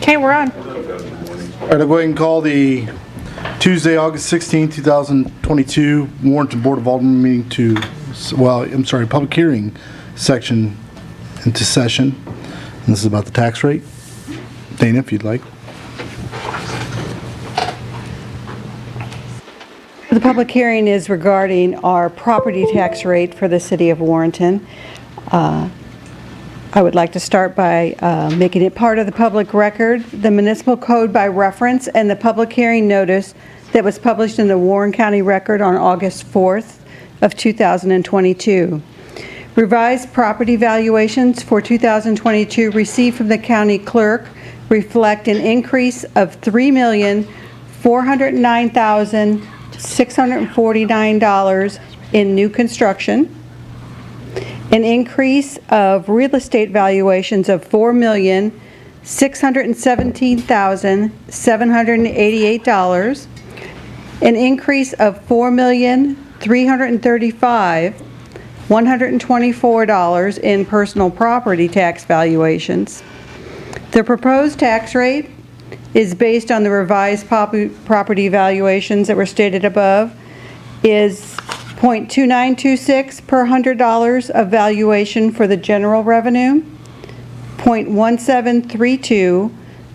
Okay, we're on. All right, I'll go ahead and call the Tuesday, August 16, 2022 Warrenton Board of Alderman meeting to, public hearing section into session. And this is about the tax rate. Dana, if you'd like. The public hearing is regarding our property tax rate for the city of Warrenton. I would like to start by making it part of the public record, the municipal code by reference, and the public hearing notice that was published in the Warren County Record on August 4th of 2022. Revised property valuations for 2022 received from the county clerk reflect an increase of $3,409,649 in new construction, an increase of real estate valuations of $4,617,788, an increase of $4,335,124 in personal property tax valuations. The proposed tax rate is based on the revised property valuations that were stated above, is .2926 per $100 of valuation for the general revenue, .1732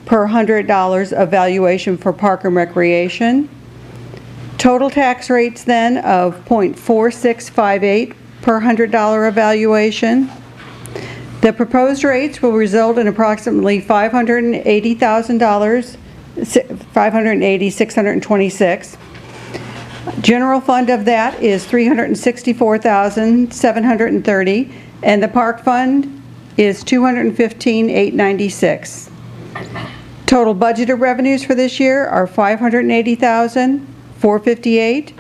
per $100 of valuation for park and recreation. Total tax rates then of .4658 per $100 evaluation. The proposed rates will result in approximately $580,000, $580,626. General fund of that is $364,730, and the park fund is $215,896. Total budgeted revenues for this year are $580,458,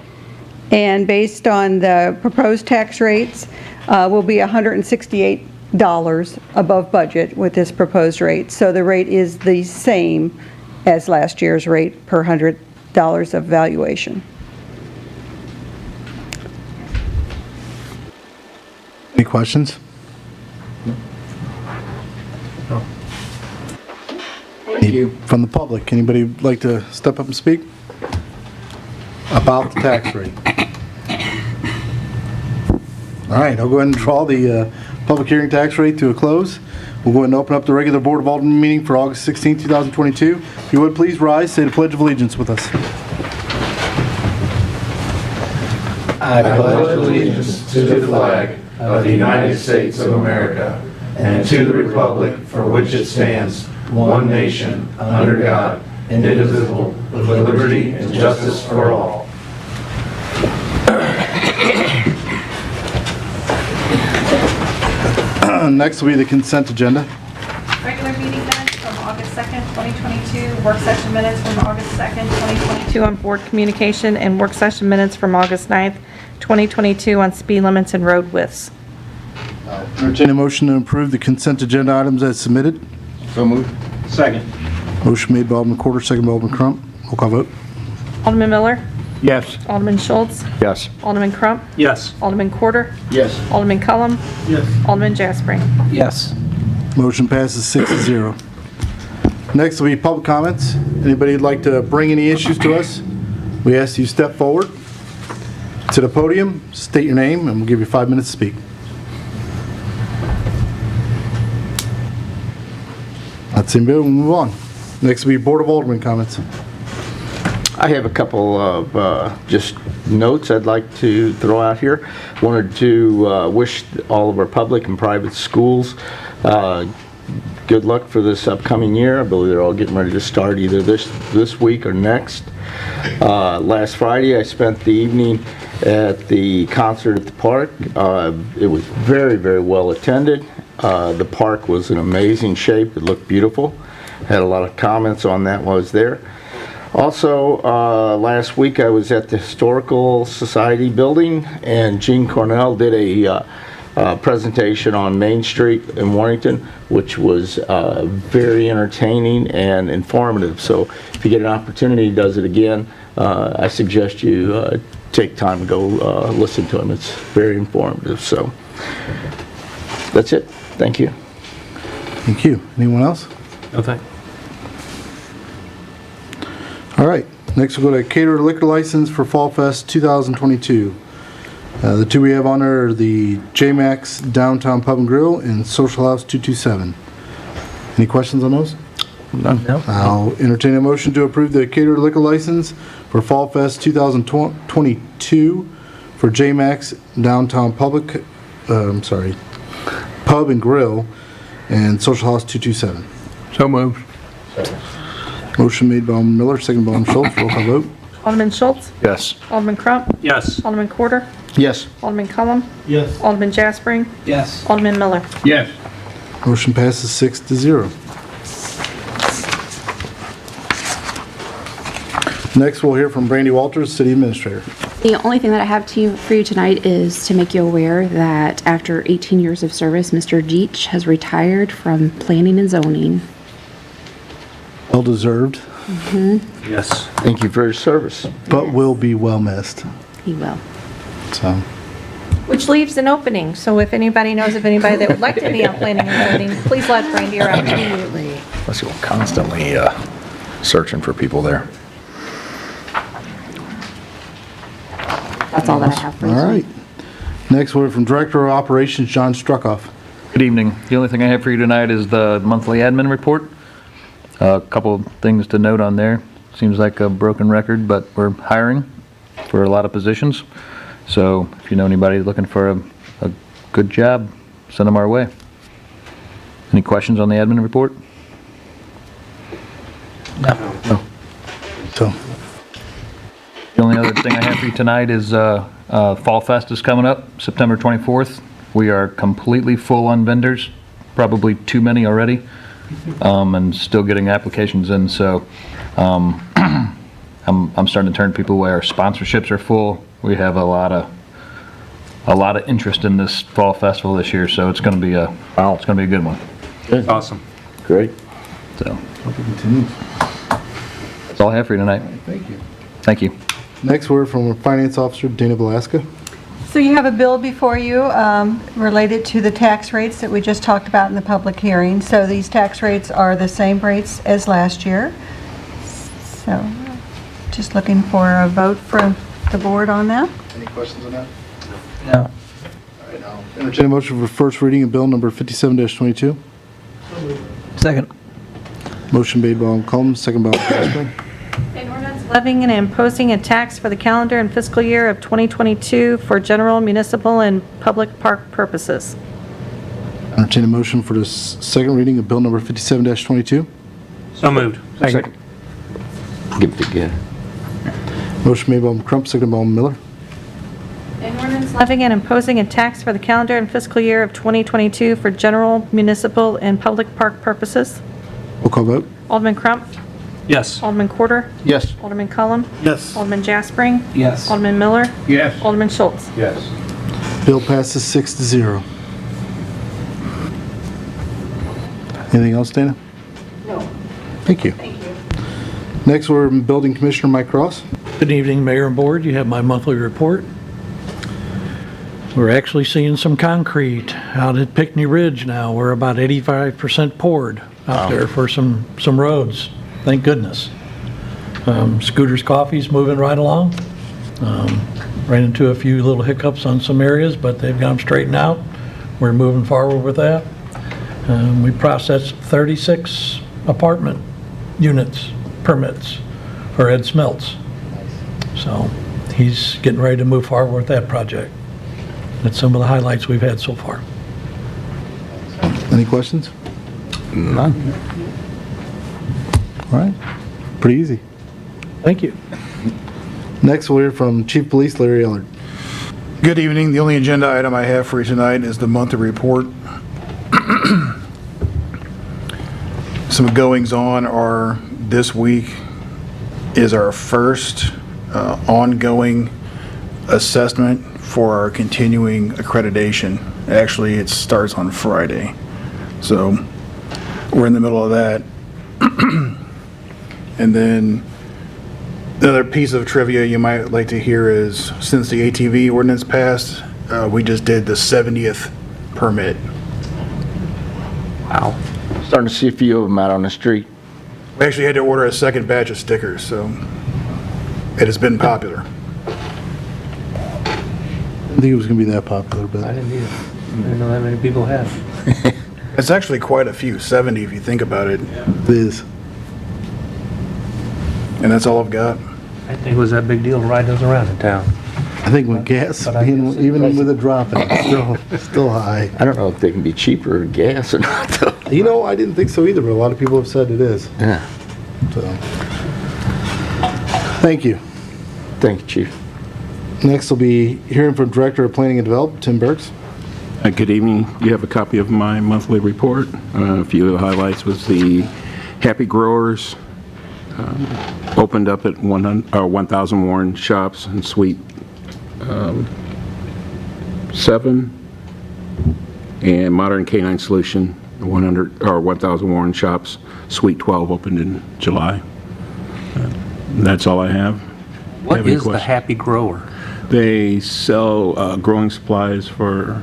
and based on the proposed tax rates, will be $168 above budget with this proposed rate. So the rate is the same as last year's rate per $100 of valuation. Any questions? No. Thank you. From the public, anybody like to step up and speak about the tax rate? All right, I'll go ahead and draw the public hearing tax rate to a close. We'll go ahead and open up the regular Board of Alderman meeting for August 16, 2022. If you would please rise, say the Pledge of Allegiance with us. I pledge allegiance to the flag of the United States of America and to the republic for which it stands, one nation, under God, indivisible, with liberty and justice for all. Next will be the consent agenda. Regular meeting minutes from August 2nd, 2022, work session minutes from August 2nd, 2022 on board communication, and work session minutes from August 9th, 2022 on speed limits and road widths. Entertain a motion to approve the consent agenda items as submitted. So moved. Second. Motion made by Alderman Quarter, second by Alderman Crump. Roll call vote. Alderman Miller, Yes. Alderman Schultz, Yes. Alderman Crump, Yes. Alderman Quarter, Yes. Alderman Cullum, Yes. Alderman Jaspering. Yes. Motion passes 6-0. Next will be public comments. Anybody would like to bring any issues to us? We ask you step forward to the podium, state your name, and we'll give you 5 minutes to speak. That's it. We'll move on. Next will be Board of Alderman comments. I have a couple of just notes I'd like to throw out here. Wanted to wish all of our public and private schools good luck for this upcoming year. I believe they're all getting ready to start either this week or next. Last Friday I spent the evening at the concert at the park. It was very, very well attended. The park was in amazing shape. It looked beautiful. Had a lot of comments on that while I was there. Also, last week I was at the Historical Society building, and Gene Cornell did a presentation on Main Street in Warrenton, which was very entertaining and informative. So if you get an opportunity, he does it again. I suggest you take time to go listen to him. It's very informative. So that's it. Thank you. Thank you. Anyone else? No thanks. All right, next we'll go to caterer liquor license for Fall Fest 2022. The two we have on there are the J-Max Downtown Pub and Grill and Social House 227. Any questions on those? None. I'll entertain a motion to approve the caterer liquor license for Fall Fest 2022 for J-Max Downtown Pub and Grill and Social House 227. So moved. Motion made by Alderman Miller, second by Alderman Schultz. Roll call vote. Alderman Schultz? Yes. Alderman Crump? Yes. Alderman Quarter? Yes. Alderman Cullum? Yes. Alderman Jaspering? Yes. Alderman Miller? Yes. Motion passes 6-0. Next, we'll hear from Brandy Walters, City Administrator. The only thing that I have for you tonight is to make you aware that after 18 years of service, Mr. Jeech has retired from planning and zoning. Well deserved, Yes. Thank you for your service. but will be well missed. He will. So, Which leaves an opening, so if anybody knows of anybody that would like to be on planning and zoning, please let Brandy or I know. Absolutely. Plus, you're constantly searching for people there. That's all that I have for you. all right. Next, we'll hear from Director of Operations, John Struckoff. Good evening. The only thing I have for you tonight is the monthly admin report. A couple of things to note on there. Seems like a broken record, but we're hiring for a lot of positions. So if you know anybody looking for a good job, send them our way. Any questions on the admin report? So, The only other thing I have for you tonight is Fall Fest is coming up, September 24th. We are completely full on vendors, probably too many already, and still getting applications in. So I'm starting to turn people away. Our sponsorships are full. We have a lot of interest in this fall festival this year, so it's going to be a good one. Awesome. Great. So hope it continues. that's all I have for you tonight. Thank you. Thank you. Next, we're from Finance Officer Dana Velasca. So you have a bill before you related to the tax rates that we just talked about in the public hearing. So these tax rates are the same rates as last year. So just looking for a vote from the board on that. Any questions on that? No. All right, I'll entertain a motion for first reading of bill number 57-22. Second. Motion made by Alderman Cullum, second by Alderman Jaspering. An ordinance levying and imposing a tax for the calendar and fiscal year of 2022 for general, municipal, and public park purposes. Entertain a motion for the second reading of bill number 57-22. So moved. Second. Give it again. Motion made by Alderman Crump, second by Alderman Miller. An ordinance levying and imposing a tax for the calendar and fiscal year of 2022 for general, municipal, and public park purposes. Roll call vote. Alderman Crump? Yes. Alderman Quarter? Yes. Alderman Cullum? Yes. Alderman Jaspering? Yes. Alderman Miller? Yes. Alderman Schultz? Yes. Bill passes 6-0. Anything else, Dana? No. Thank you. Next, we're Building Commissioner Mike Ross. Good evening, Mayor and Board. You have my monthly report. We're actually seeing some concrete out at Pinckney Ridge now. We're about 85% poured out there for some roads. Thank goodness. Scooter's Coffee's moving right along. Ran into a few little hiccups on some areas, but they've got them straightened out. We're moving forward with that. We processed 36 apartment units permits for Ed Smeltz. So he's getting ready to move forward with that project. That's some of the highlights we've had so far. Any questions? None. All right. Pretty easy. Thank you. Next, we'll hear from Chief Police Larry Ellard. Good evening. The only agenda item I have for you tonight is the monthly report. Some goings-on are this week is our first ongoing assessment for our continuing accreditation. Actually, it starts on Friday. So we're in the middle of that. And then the other piece of trivia you might like to hear is, since the ATV ordinance passed, we just did the 70th permit. Wow. Starting to see a few of them out on the street. We actually had to order a second batch of stickers, so it has been popular. I didn't think it was going to be that popular, but didn't either. I didn't know that many people have. It's actually quite a few, 70 if you think about it, it is. and that's all I've got. I think it was that big deal to ride those around in town. I think with gas, But I guess it- even with it dropping, it's still high. I don't know if they can be cheaper gas or not, though. You know, I didn't think so either, but a lot of people have said it is. Yeah. So, thank you. Thank you, Chief. Next will be hearing from Director of Planning and Development, Tim Burks. Good evening. You have a copy of my monthly report. A few of the highlights was the Happy Growers opened up at 1,000 Warren Shops in Suite 7, and Modern Canine Solution 1,000 Warren Shops Suite 12 opened in July. That's all I have. What Have any is the questions? Happy Grower? They sell growing supplies for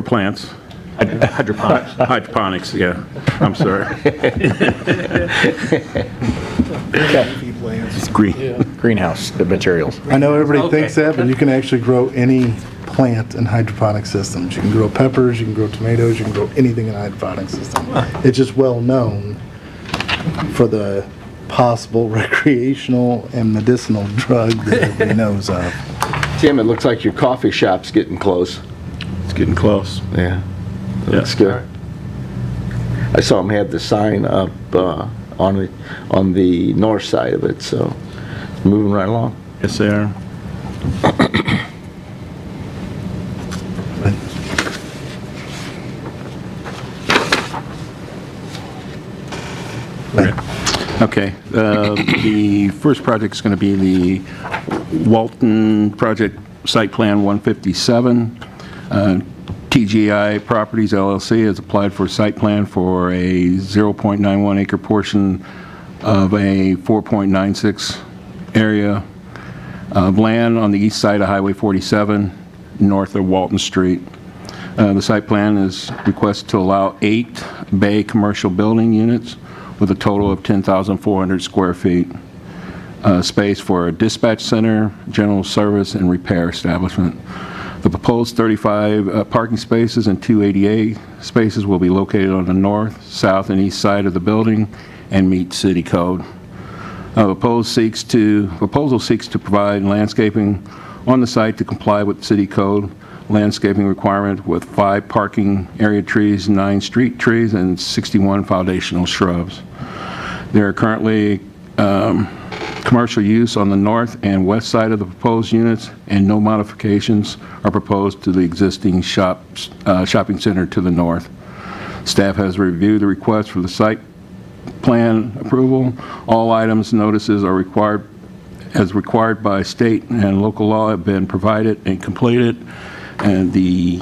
plants. Hydroponics. Hydroponics, yeah. I'm sorry. It's green. Greenhouse materials. I know everybody thinks that, but you can actually grow any plant in hydroponic systems. You can grow peppers, you can grow tomatoes, you can grow anything in a hydroponic system. It's just well known for the possible recreational and medicinal drug that everybody knows of. Tim, it looks like your coffee shop's getting close. It's getting close. Yeah. That's Yes. good. I saw them have the sign up on the north side of it, so moving right along. Yes, they are. Okay. The first project is going to be the Walton project site plan 157. TGI Properties LLC has applied for a site plan for a 0.91 acre portion of a 4.96 area of land on the east side of Highway 47, north of Walton Street. The site plan is requested to allow 8 bay commercial building units with a total of 10,400 square feet. Space for a dispatch center, general service, and repair establishment. The proposed 35 parking spaces and 2 ADA spaces will be located on the north, south, and east side of the building and meet city code. Proposal seeks to provide landscaping on the site to comply with city code landscaping requirement with 5 parking area trees, 9 street trees, and 61 foundational shrubs. There are currently commercial use on the north and west side of the proposed units, and no modifications are proposed to the existing shopping center to the north. Staff has reviewed the request for the site plan approval. All items notices are required by state and local law have been provided and completed, and the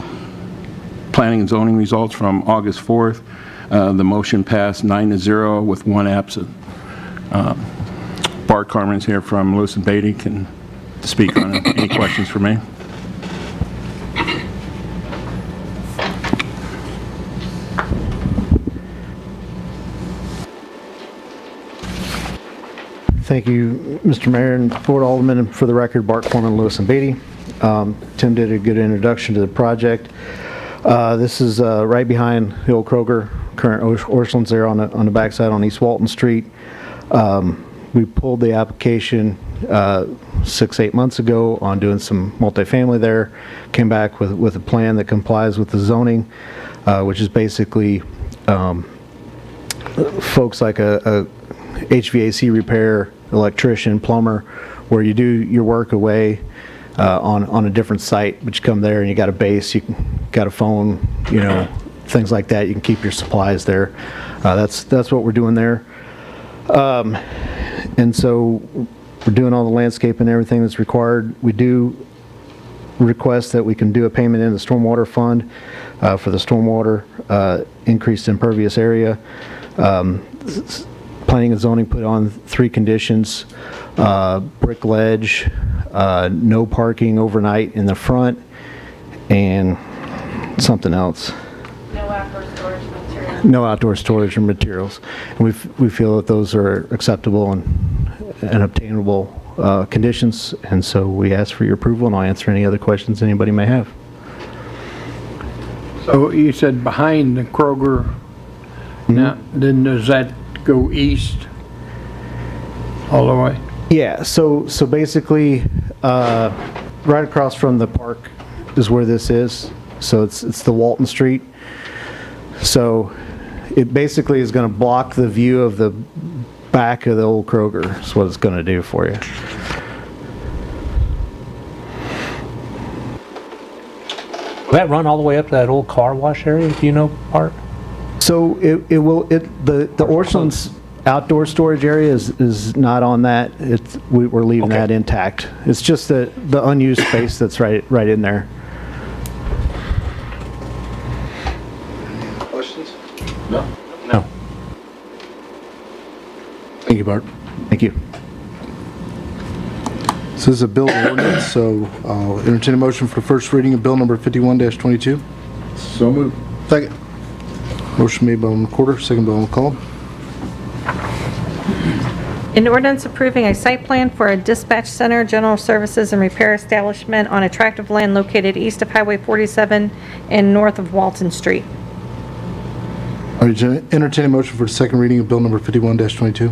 planning and zoning results from August 4th, the motion passed 9-0 with 1 absent. Bart Carmen's here from Lewis and Beatty, can speak on it. Any questions for me? Thank you, Mr. Mayor and Board Alderman. And for the record, Bart Corman, Lewis and Beatty. Tim did a good introduction to the project. This is right behind the old Kroger, current Orchland's there on the backside on East Walton Street. We pulled the application 6-8 months ago on doing some multifamily there. Came back with a plan that complies with the zoning, which is basically folks like a HVAC repair, electrician, plumber, where you do your work away on a different site, but you come there and you got a base, you got a phone, things like that. You can keep your supplies there. That's what we're doing there. And so we're doing all the landscape and everything that's required. We do request that we can do a payment in the stormwater fund for the stormwater increased impervious area. Planning and zoning put on 3 conditions: brick ledge, no parking overnight in the front, and something else. No outdoor storage materials. no outdoor storage or materials. And we feel that those are acceptable and obtainable conditions, and so we ask for your approval, and I'll answer any other questions anybody may have. So you said behind the Kroger, now, then does that go east all the way? Yeah, so basically, right across from the park is where this is. So it's the Walton Street. So it basically is going to block the view of the back of the old Kroger, is what it's going to do for you. Will that run all the way up to that old car wash area? Do you know, Art? So the Orchland's outdoor storage area is not on that. We're leaving that intact. It's just the unused space that's right in there. Questions? No. No. Thank you, Bart. Thank you. This is a bill ordinance, so I'll entertain a motion for first reading of bill number 51-22. So moved. Second. Motion made by Alderman Quarter, second by Alderman McCollum. An ordinance approving a site plan for a dispatch center, general services, and repair establishment on a tract of land located east of Highway 47 and north of Walton Street. I entertain a motion for the second reading of bill number 51-22.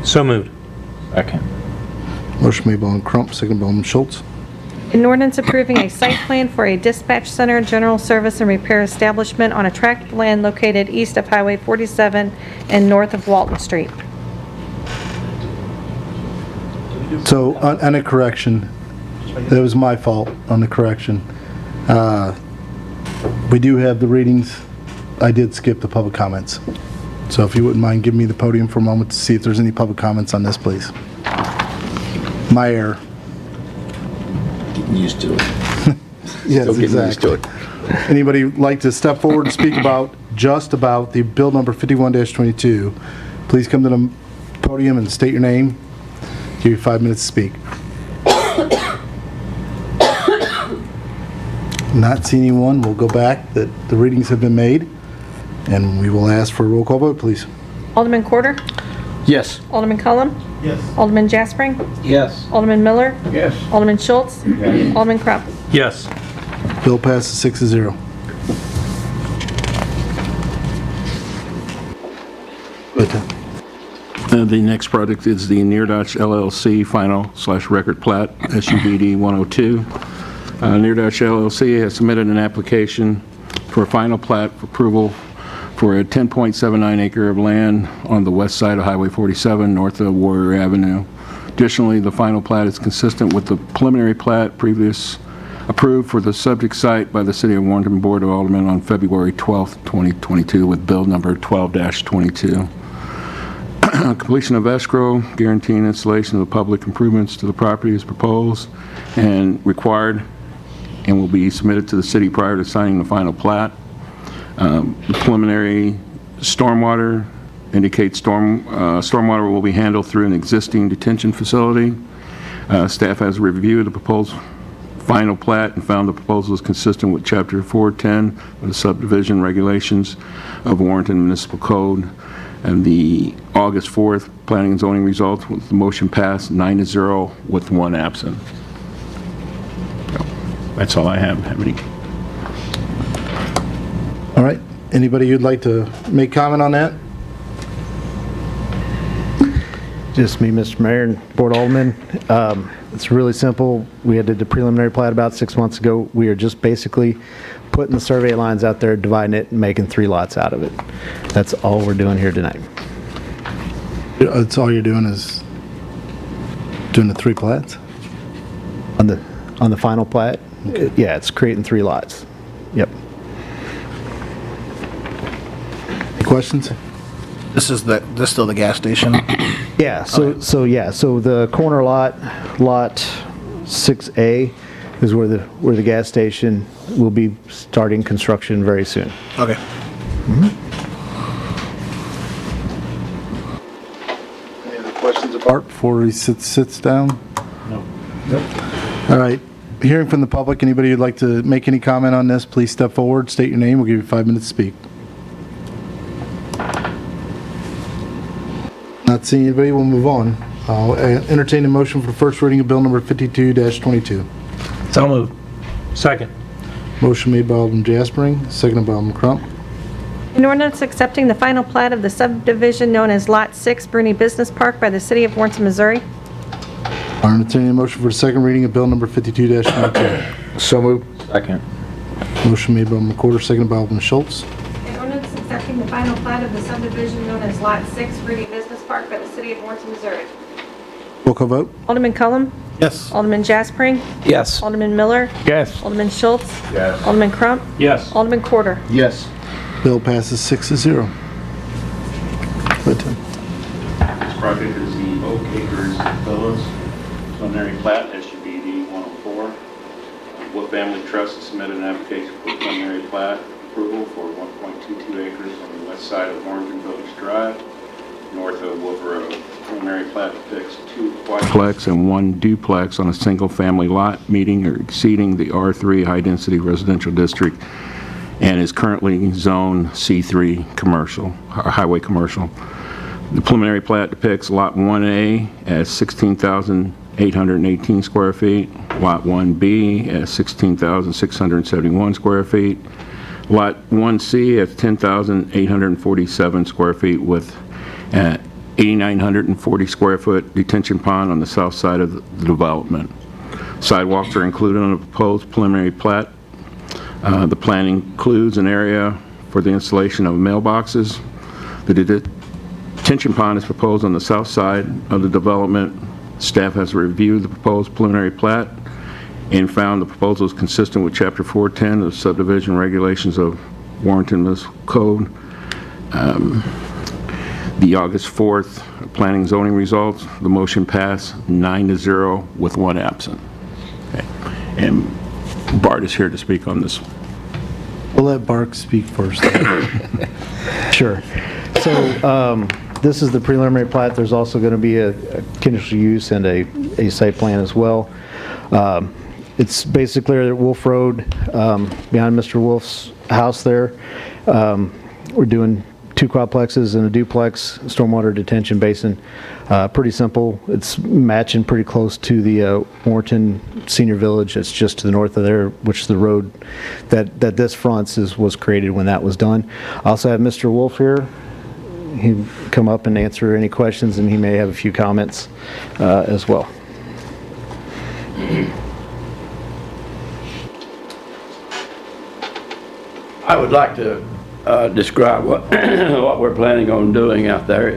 So moved. Second. Motion made by Alderman Crump, second by Alderman Schultz. An ordinance approving a site plan for a dispatch center, general service, and repair establishment on a tract of land located east of Highway 47 and north of Walton Street. So, on a correction, that was my fault on the correction. We do have the readings. I did skip the public comments. So if you wouldn't mind giving me the podium for a moment to see if there's any public comments on this, please. My error. Getting used to it. Yes, Still getting used to exactly. Anybody like to step forward and speak just about the bill number 51-22, please come to the podium and state your name. Give you 5 minutes to speak. Not seeing anyone, we'll go back. The readings have been made, and we will ask for a roll call vote, please. Alderman Quarter? Yes. Alderman Cullum? Yes. Alderman Jaspering? Yes. Alderman Miller? Yes. Alderman Schultz? Alderman Crump? Yes. Bill passes 6-0. The next project is the Near-Dutch LLC final/record plat, SUBD 102. Near-Dutch LLC has submitted an application for a final plat for approval for a 10.79 acre of land on the west side of Highway 47, north of Warrior Avenue. Additionally, the final plat is consistent with the preliminary plat previous approved for the subject site by the City of Warrenton Board of Aldermen on February 12th, 2022, with bill number 12-22. Completion of escrow, guaranteeing installation of the public improvements to the property is proposed and required and will be submitted to the city prior to signing the final plat. The preliminary stormwater indicates stormwater will be handled through an existing detention facility. Staff has reviewed the proposed final plat and found the proposal is consistent with Chapter 410 of the subdivision regulations of Warrenton Municipal Code. And the August 4th planning and zoning results with the motion passed 9-0 with one absent. So, that's all I have. All right. Anybody who'd like to make comment on that? Just me, Mr. Mayor, and Board Alderman. It's really simple. We did the preliminary plat about 6 months ago. We are just basically putting the survey lines out there, dividing it, and making 3 lots out of it. That's all we're doing here tonight. That's all you're doing is doing the 3 plats? On the final plat? Okay. Yeah, it's creating 3 lots. Yep. Any questions? This is still the gas station? Yeah, so the corner lot 6A is where the gas station will be starting construction very soon. Okay. Any other questions of Art before he sits down? No. All right. Hearing from the public, anybody who'd like to make any comment on this, please step forward, state your name. We'll give you 5 minutes to speak. Not seeing anybody, we'll move on. I'll entertain a motion for the first reading of bill number 52-22. So moved. Second. Motion made by Alderman Jaspering, seconded by Alderman Crump. An ordinance accepting the final plat of the subdivision known as Lot 6, Bruni Business Park by the City of Warrenton, Missouri. I'll entertain a motion for the second reading of bill number 52-22. So moved. Second. Motion made by Alderman McWhorter, seconded by Alderman Schultz. An ordinance accepting the final plat of the subdivision known as Lot 6, Bruni Business Park by the City of Warrenton, Missouri. Roll call vote. Alderman Cullum? Yes. Alderman Jaspering? Yes. Alderman Miller? Yes. Alderman Schultz? Yes. Alderman Crump? Yes. Alderman Quarter? Yes. Bill passes 6-0. Go ahead, Tim. This project is the Oak Acres Villas preliminary plat, SUBD 104. Wood Family Trust has submitted an application for preliminary plat approval for 1.22 acres on the west side of Warrenton Village Drive, north of Wolf Road. Preliminary plat depicts 2 Plex and 1 duplex on a single-family lot meeting or exceeding the R3 high-density residential district and is currently zone C3 commercial, or highway commercial. The preliminary plat depicts Lot 1A as 16,818 square feet, Lot 1B as 16,671 square feet, Lot 1C at 10,847 square feet with 8,940 square foot detention pond on the south side of the development. Sidewalks are included on the proposed preliminary plat. The plan includes an area for the installation of mailboxes. The detention pond is proposed on the south side of the development. Staff has reviewed the proposed preliminary plat and found the proposal is consistent with Chapter 410 of the subdivision regulations of Warrenton Municipal Code. The August 4th planning zoning results, the motion passed 9-0 with 1 absent. Okay. And Bart is here to speak on this. We'll let Bark speak first. Sure. So this is the preliminary plat. There's also going to be a conditional use and a site plan as well. It's basically at Wolf Road, behind Mr. Wolf's house there. We're doing 2 quadplexes and a duplex stormwater detention basin. Pretty simple. It's matching pretty close to the Warrenton Senior Village. It's just to the north of there, which is the road that this fronts was created when that was done. I also have Mr. Wolf here. He'll come up and answer any questions, and he may have a few comments as well. I would like to describe what what we're planning on doing out there.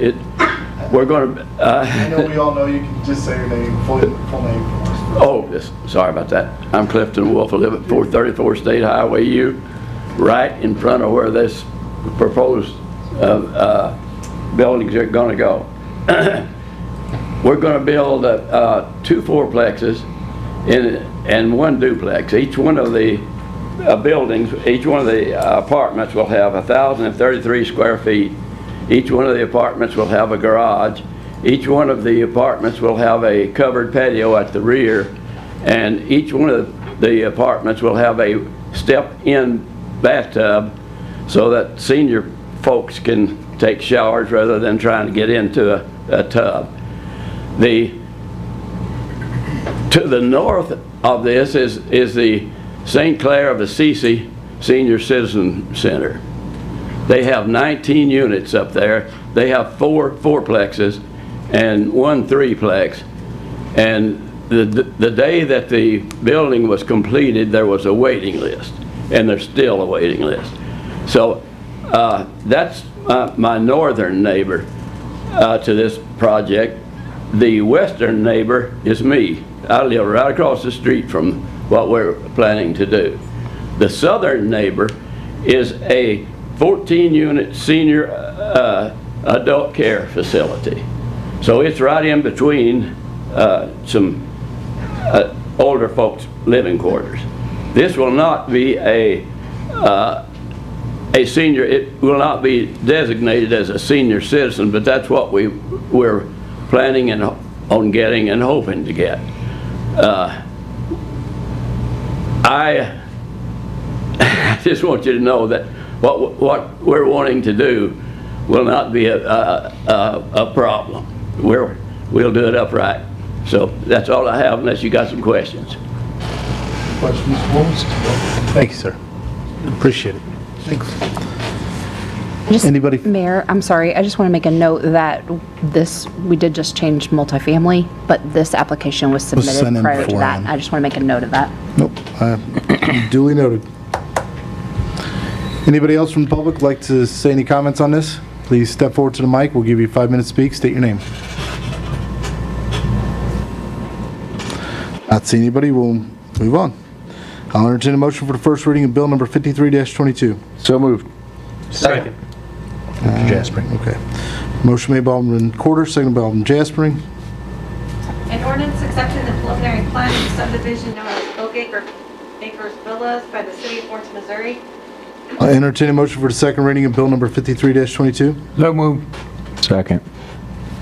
We're going to. I know we all know you can just say your name, full name for us. Oh, yes, sorry about that. I'm Clifton Wolf. I live at 434 State Highway U, right in front of where this proposed buildings are going to go. We're going to build 2 fourplexes and 1 duplex. Each one of the buildings, each one of the apartments will have 1,033 square feet. Each one of the apartments will have a garage. Each one of the apartments will have a covered patio at the rear, and each one of the apartments will have a step-in bathtub so that senior folks can take showers rather than trying to get into a tub. To the north of this is the St. Clair of Assisi Senior Citizen Center. They have 19 units up there. They have 4 fourplexes and 1 threeplex. And the day that the building was completed, there was a waiting list, and there's still a waiting list. So that's my northern neighbor to this project. The western neighbor is me. I live right across the street from what we're planning to do. The southern neighbor is a 14-unit senior adult care facility. So it's right in between some older folks' living quarters. This will not be a senior, it will not be designated as a senior citizen, but that's what we're planning on getting and hoping to get. I just want you to know that what we're wanting to do will not be a problem. We'll do it upright. So that's all I have unless you got some questions. Questions, Holmes? Thank you, sir. Appreciate it. Thanks. Anybody? Mayor, I'm sorry, I just want to make a note that we did just change multifamily, but this application was sent submitted in prior to that. beforehand. I just want to make a note of that. Nope. Duly noted. Anybody else from the public like to say any comments on this? Please step forward to the mic. We'll give you 5 minutes to speak. State your name. Not seeing anybody, we'll move on. I'll entertain a motion for the first reading of bill number 53-22. So moved. Second. Mr. Jaspering. Okay. Motion made by Alderman Corder, seconded by Alderman Jaspering. An ordinance accepting the preliminary plan of the subdivision known as Oak Acres Villas by the city of Warrenton, Missouri. I'll entertain a motion for the second reading of bill number 53-22. So moved. Second.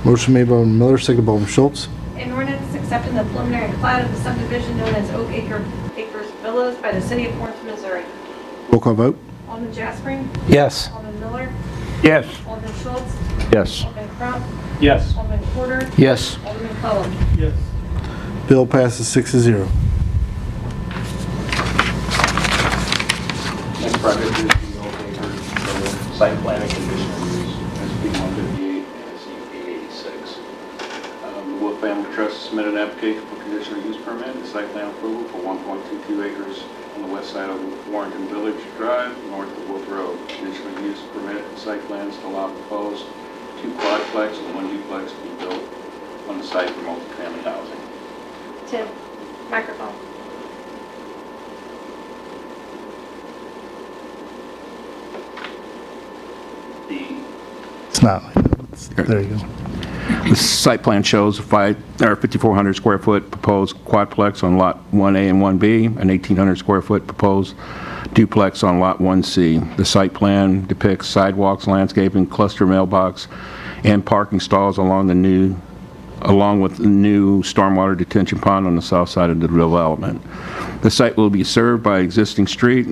Motion made by Alderman Miller, seconded by Alderman Schultz. An ordinance accepting the preliminary plat of the subdivision known as Oak Acres Villas by the city of Warrenton, Missouri. Roll call vote. Alderman Jaspering. Yes. Alderman Miller. Yes. Alderman Schultz. Yes. Alderman Crump. Yes. Alderman Porter. Yes. Alderman Cullum. Yes. Bill passes 6-0. Next project is the Oak Acres Villa site plan and conditional use, SB 158 and CUP 86. The Wolf Family Trust submitted an application for conditional use permit and site plan approval for 1.22 acres on the west side of Warrenton Village Drive, north of Wolf Road. Conditional use permit and site plans to allow proposed 2 quadplex and 1 duplex to be built on the site for multifamily housing. Tim, microphone. It's not like that. There you go. The site plan shows a 5,400 square foot proposed quadplex on lot 1A and 1B, an 1,800 square foot proposed duplex on lot 1C. The site plan depicts sidewalks, landscaping, cluster mailbox, and parking stalls along with the new stormwater detention pond on the south side of the development. The site will be served by existing street,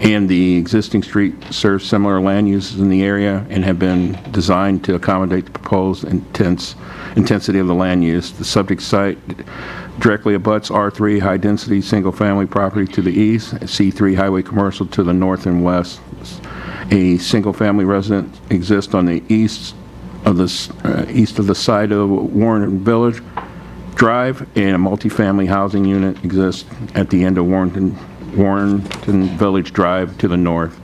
and the existing street serves similar land uses in the area and have been designed to accommodate the proposed intensity of the land use. The subject site directly abuts R3 high-density single-family property to the east, C3 highway commercial to the north and west. A single-family residence exists on the east of the side of Warrenton Village Drive, and a multifamily housing unit exists at the end of Warrenton Village Drive to the north.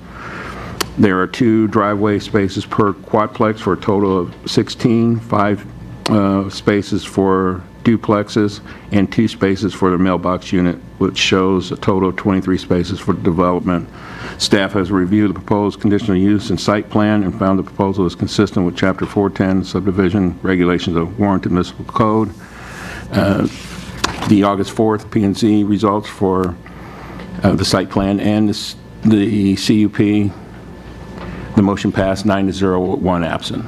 There are 2 driveway spaces per quadplex for a total of 16, 5 spaces for duplexes, and 2 spaces for the mailbox unit, which shows a total of 23 spaces for development. Staff has reviewed the proposed conditional use and site plan and found the proposal is consistent with Chapter 410 subdivision regulations of Warrenton Municipal Code. The August 4th P&Z results for the site plan and the CUP, the motion passed 9-0 with 1 absent.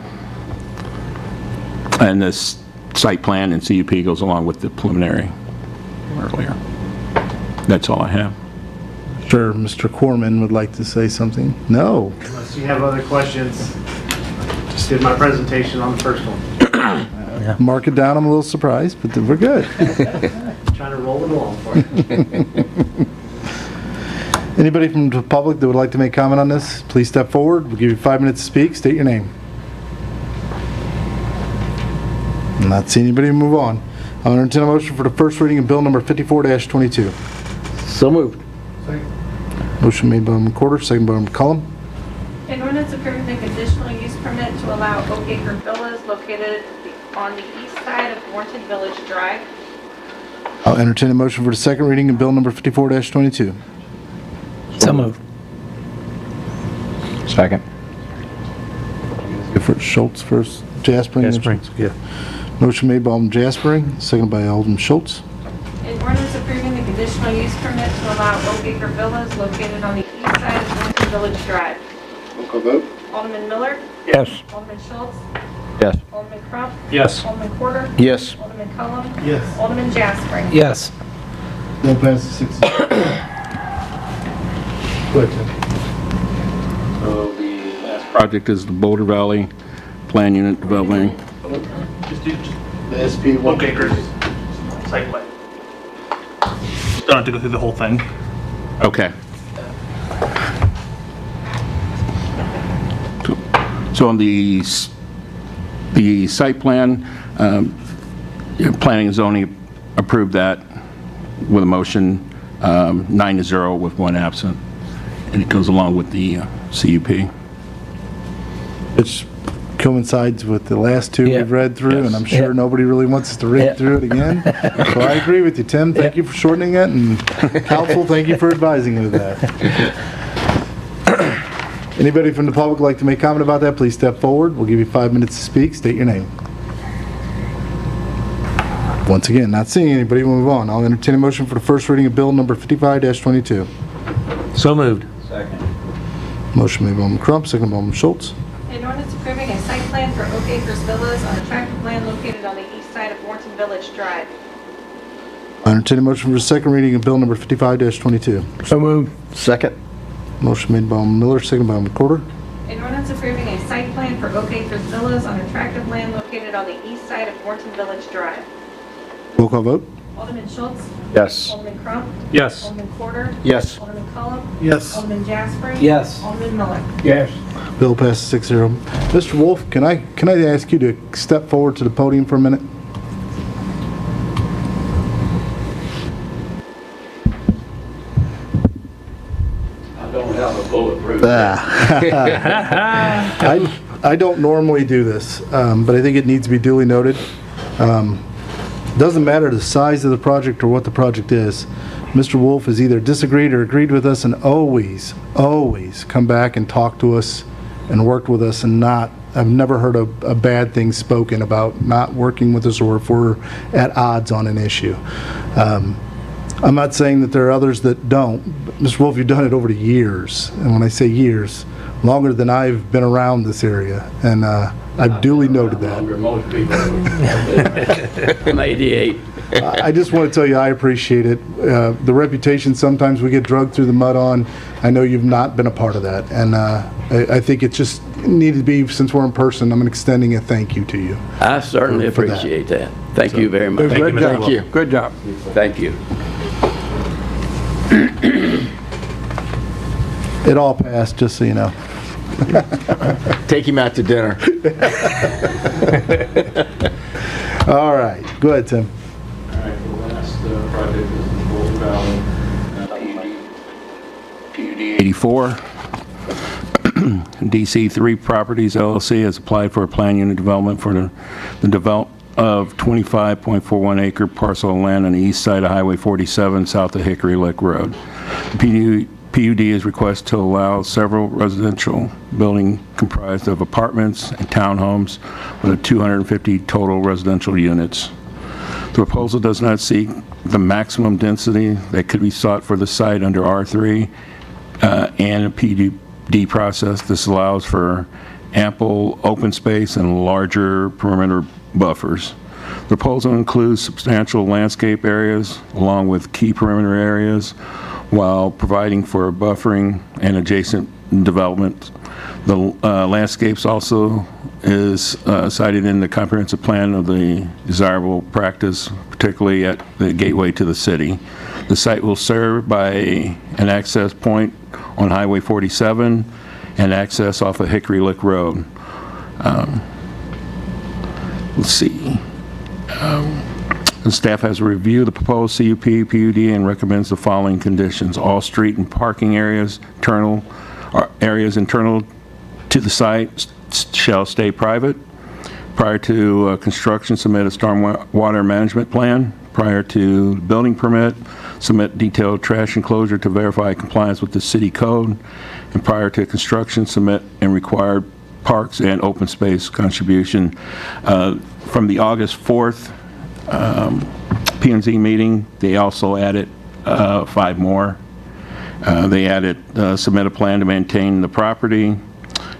And this site plan and CUP goes along with the preliminary earlier. That's all I have. Sure, Mr. Corman would like to say something. No. Unless you have other questions, just did my presentation on the first one. Mark it down. I'm a little surprised, but we're good. Trying to roll it along for you. Anybody from the public that would like to make comment on this, please step forward. We'll give you 5 minutes to speak. State your name. I'm not seeing anybody, move on. I'll entertain a motion for the first reading of bill number 54-22. So moved. Motion made by McCorder, second by McCullum. An ordinance approving the conditional use permit to allow Oak Acre Villas located on the east side of Warrenton Village Drive. I'll entertain a motion for the second reading of bill number 54-22. So moved. Second. For Schultz first, Jaspering. Jaspering. Yeah. Motion made by Alderman Jaspering, seconded by Alderman Schultz. An ordinance approving the conditional use permit to allow Oak Acre Villas located on the east side of Warrenton Village Drive. Roll call vote. Alderman Miller. Yes. Alderman Schultz. Yes. Alderman Crump. Yes. Alderman Porter. Yes. Alderman Cullum. Yes. Alderman Jaspering. Yes. Bill passes 6. Go ahead, Tim. So the last Project is the Boulder Valley Plan Unit Development. Just do the SP 1 acres site plan. Don't have to go through the whole thing. Okay. So on the site plan, planning and zoning approved that with a motion 9-0 with one absent, and it goes along with the CUP. Which coincides with the last two we've read through, and I'm sure nobody really wants us to read through it again. So I agree with you, Tim. Thank you for shortening it, and council, thank you for advising me of that. Anybody from the public like to make comment about that, please step forward. We'll give you 5 minutes to speak. State your name. Once again, not seeing anybody, we'll move on. I'll entertain a motion for the first reading of Bill number 55-22. So moved. Second. Motion made by Alderman Crump, second by Alderman Schultz. An ordinance approving a site plan for Oak Acres Villas on a tract of land located on the east side of Walton Village Drive. I entertain a motion for the second reading of Bill number 55-22. So moved. Second. Motion made by Alderman Miller, second by Alderman Corder. An ordinance approving a site plan for Oak Acres Villas on a tract of land located on the east side of Walton Village Drive. Roll call vote. Alderman Schultz? Yes. Alderman Crump? Yes. Alderman Porter? Yes. Alderman Cullum? Yes. Alderman Jasper? Yes. Alderman Miller? Yes. Bill passes 6-0. Mr. Wolf, can I ask you to step forward to the podium for a minute? I don't have a bulletproof. I don't normally do this, but I think it needs to be duly noted. Doesn't matter the size of the project or what the project is. Mr. Wolf has either disagreed or agreed with us and always come back and talk to us and worked with us, and I've never heard a bad thing spoken about not working with us or if we're at odds on an issue. I'm not saying that there are others that don't. But Mr. Wolf, you've done it over the years, and when I say years, longer than I've been around this area, and I've duly noted that. Longer most people. I'm 88. I just want to tell you I appreciate it. The reputation sometimes we get dragged through the mud on. I know you've not been a part of that, and I think it just needed to be, since we're in person, I'm extending a thank you to you. I certainly for that. appreciate that. Thank you very much. Good job. Thank you. Good job. Thank you. It all passed, just so you know. Take him out to dinner. All right, go ahead, Tim. All right, the last project is the Boulder Valley PUD 84. DC 3 Properties LLC has applied for a plan unit development for the development of 25.41 acre parcel of land on the east side of Highway 47 south of Hickory Lick Road. The PUD is requested to allow several residential building comprised of apartments and townhomes with 250 total residential units. The proposal does not seek the maximum density that could be sought for the site under R3 and a PUD process. This allows for ample open space and larger perimeter buffers. The proposal includes substantial landscape areas along with key perimeter areas while providing for buffering and adjacent development. The landscapes also is cited in the comprehensive plan of the desirable practice, particularly at the gateway to the city. The site will serve by an access point on Highway 47 and access off of Hickory Lick Road. Let's see. The staff has reviewed the proposed CUP, PUD, and recommends the following conditions. All street and parking areas internal to the site shall stay private. Prior to construction, submit a stormwater management plan. Prior to building permit, submit detailed trash enclosure to verify compliance with the city code. And prior to construction, submit and required parks and open space contribution. From the August 4th P&Z meeting, they also added 5 more. They added submit a plan to maintain the property,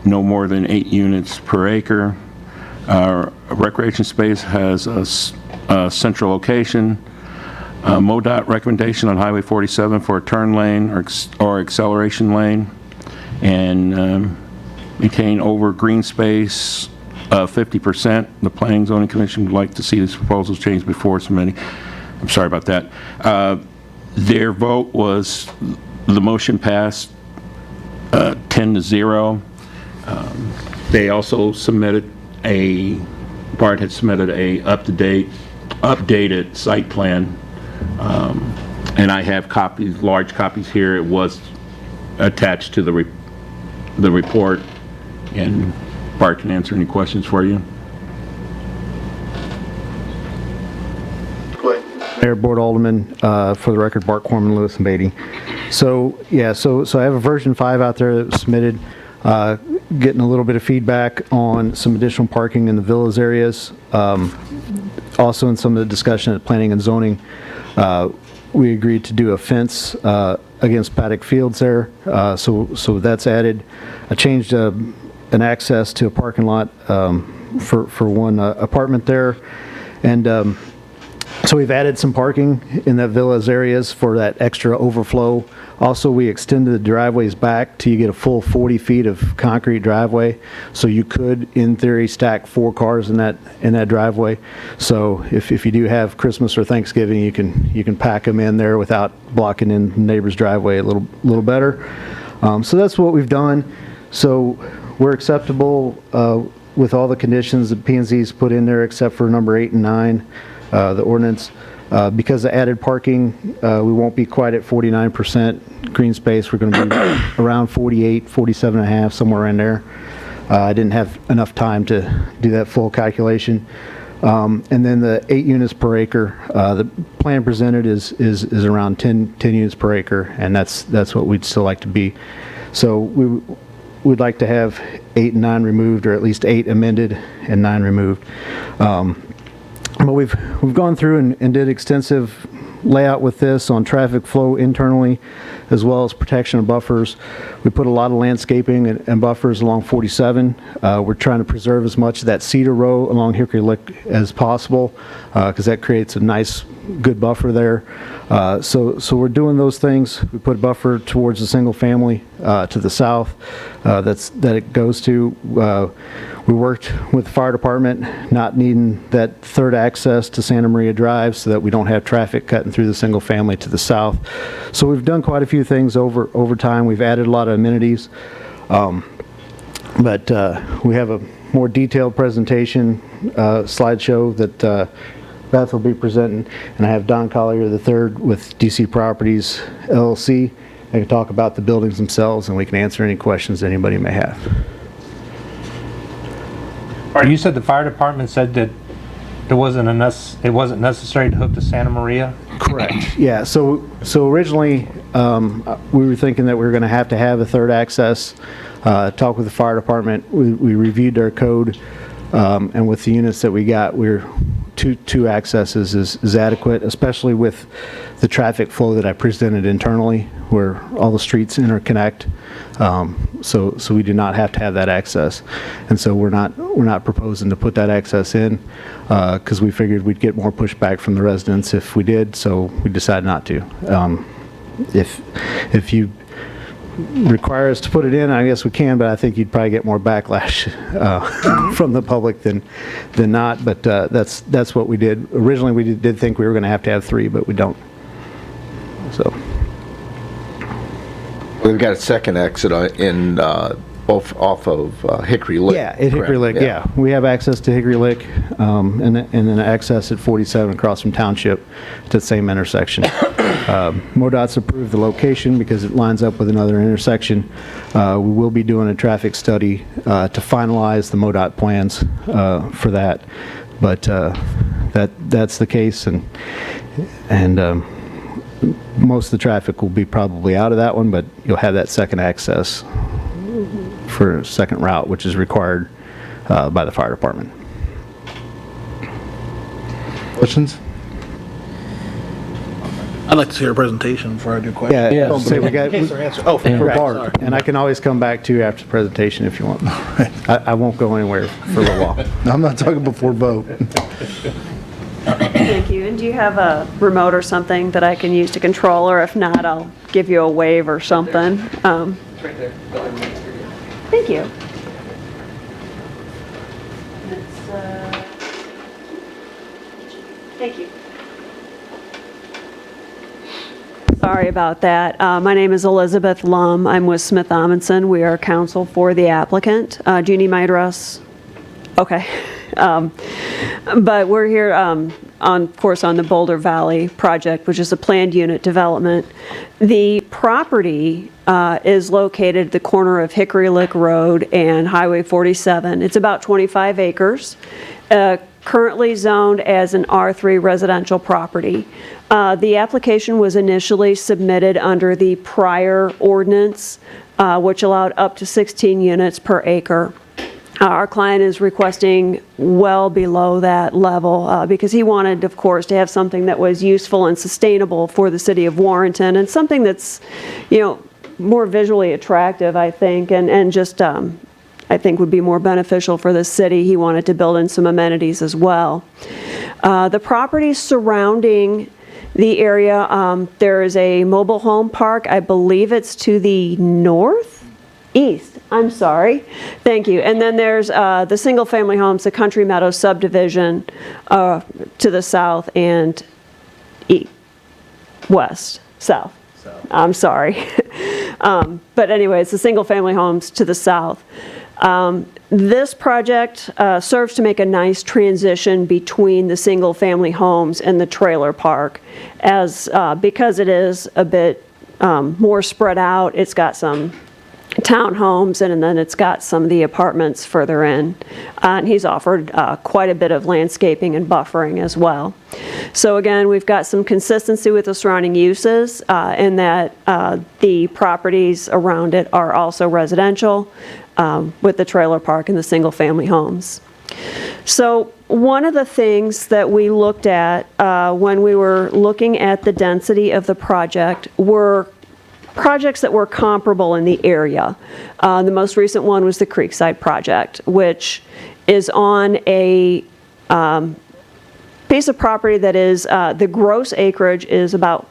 no more than 8 units per acre. A recreation space has a central location. MoDOT recommendation on Highway 47 for a turn lane or acceleration lane. And Retain over green space 50%. The Planning and Zoning Commission would like to see these proposals changed before submitting. I'm sorry about that. Their vote was, the motion passed 10-0. They also submitted Bart had submitted a updated site plan, and I have copies, large copies here. It was attached to the report, and Bart can answer any questions for you. Mayor, Board Alderman, for the record, Bart Corman, Lewis and Beatty. So, yeah, so I have a version 5 out there that was submitted, getting a little bit of feedback on some additional parking in the villas areas. Also in some of the discussion at Planning and Zoning, we agreed to do a fence against paddock fields there, so that's added. I changed an access to a parking lot for one apartment there, and so we've added some parking in the villas areas for that extra overflow. Also, we extended the driveways back till you get a full 40 feet of concrete driveway. So you could, in theory, stack 4 cars in that driveway. So if you do have Christmas or Thanksgiving, you can pack them in there without blocking in the neighbor's driveway a little better. So that's what we've done. So we're acceptable with all the conditions that P&Z's put in there, except for number 8 and 9. The ordinance, because of added parking, we won't be quite at 49% green space. We're going to be around 48, 47 and a half, somewhere in there. I didn't have enough time to do that full calculation. And then the 8 units per acre, the plan presented is around 10 units per acre, and that's what we'd still like to be. So we'd like to have 8 and 9 removed, or at least 8 amended and 9 removed. But we've gone through and did extensive layout with this on traffic flow internally, as well as protection of buffers. We put a lot of landscaping and buffers along 47. We're trying to preserve as much of that cedar row along Hickory Lick as possible, because that creates a nice, good buffer there. So we're doing those things. We put a buffer towards the single family to the south that it goes to. We worked with the fire department, not needing that third access to Santa Maria Drive so that we don't have traffic cutting through the single family to the south. So we've done quite a few things over time. We've added a lot of amenities. But we have a more detailed presentation slideshow that Beth will be presenting, and I have Don Collier III with DC Properties LLC. I can talk about the buildings themselves, and we can answer any questions anybody may have. You said the fire department said that it wasn't necessary to hook to Santa Maria? Correct. Yeah, so originally we were thinking that we were going to have a third access. Talked with the fire department. We reviewed our code, and with the units that we got, two accesses is adequate, especially with the traffic flow that I presented internally, where all the streets interconnect. So we do not have to have that access, and so we're not proposing to put that access in, because we figured we'd get more pushback from the residents if we did. So we decided not to. If you require us to put it in, I guess we can, but I think you'd probably get more backlash from the public than not. But that's what we did. Originally, we did think we were going to have 3, but we don't. So we've got a second exit off of Hickory Lick. Yeah, at Hickory Lick. Yeah, we have access to Hickory Lick, and then access at 47 across from Township to the same intersection. MoDOT's approved the location because it lines up with another intersection. We will be doing a traffic study to finalize the MoDOT plans for that, but that's the case, and most of the traffic will be probably out of that one, but you'll have that second access for a second route, which is required by the fire department. Questions? I'd like to see our presentation before I do questions. Yeah. So we got for Bart, sorry. and I can always come back to you after the presentation if you want. I won't go anywhere for a little while. I'm not talking before vote. Thank you. And do you have a remote or something that I can use to control, or if not, I'll give you a wave or something? It's right there. Thank you. Thank you. Sorry about that. My name is Elizabeth Lum. I'm with Smith Amundsen. We are counsel for the applicant. Do you need my address? Okay. But we're here, of course, on the Boulder Valley project, which is a planned unit development. The property is located at the corner of Hickory Lick Road and Highway 47. It's about 25 acres. Currently zoned as an R3 residential property. The application was initially submitted under the prior ordinance, which allowed up to 16 units per acre. Our client is requesting well below that level because he wanted, of course, to have something that was useful and sustainable for the city of Warrenton, and something that's, more visually attractive, I think, and just I think would be more beneficial for the city. He wanted to build in some amenities as well. The properties surrounding the area, there is a mobile home park. I believe it's to the northeast. I'm sorry. Thank you. And then there's the single-family homes, the Country Meadows subdivision to the south and south. I'm sorry. But anyway, it's the single-family homes to the south. This project serves to make a nice transition between the single-family homes and the trailer park, because it is a bit more spread out. It's got some townhomes and then it's got some of the apartments further in. And he's offered quite a bit of landscaping and buffering as well. So again, we've got some consistency with the surrounding uses in that the properties around it are also residential with the trailer park and the single-family homes. So one of the things that we looked at when we were looking at the density of the project were projects that were comparable in the area. The most recent one was the Creekside project, which is on a piece of property that is, the gross acreage is about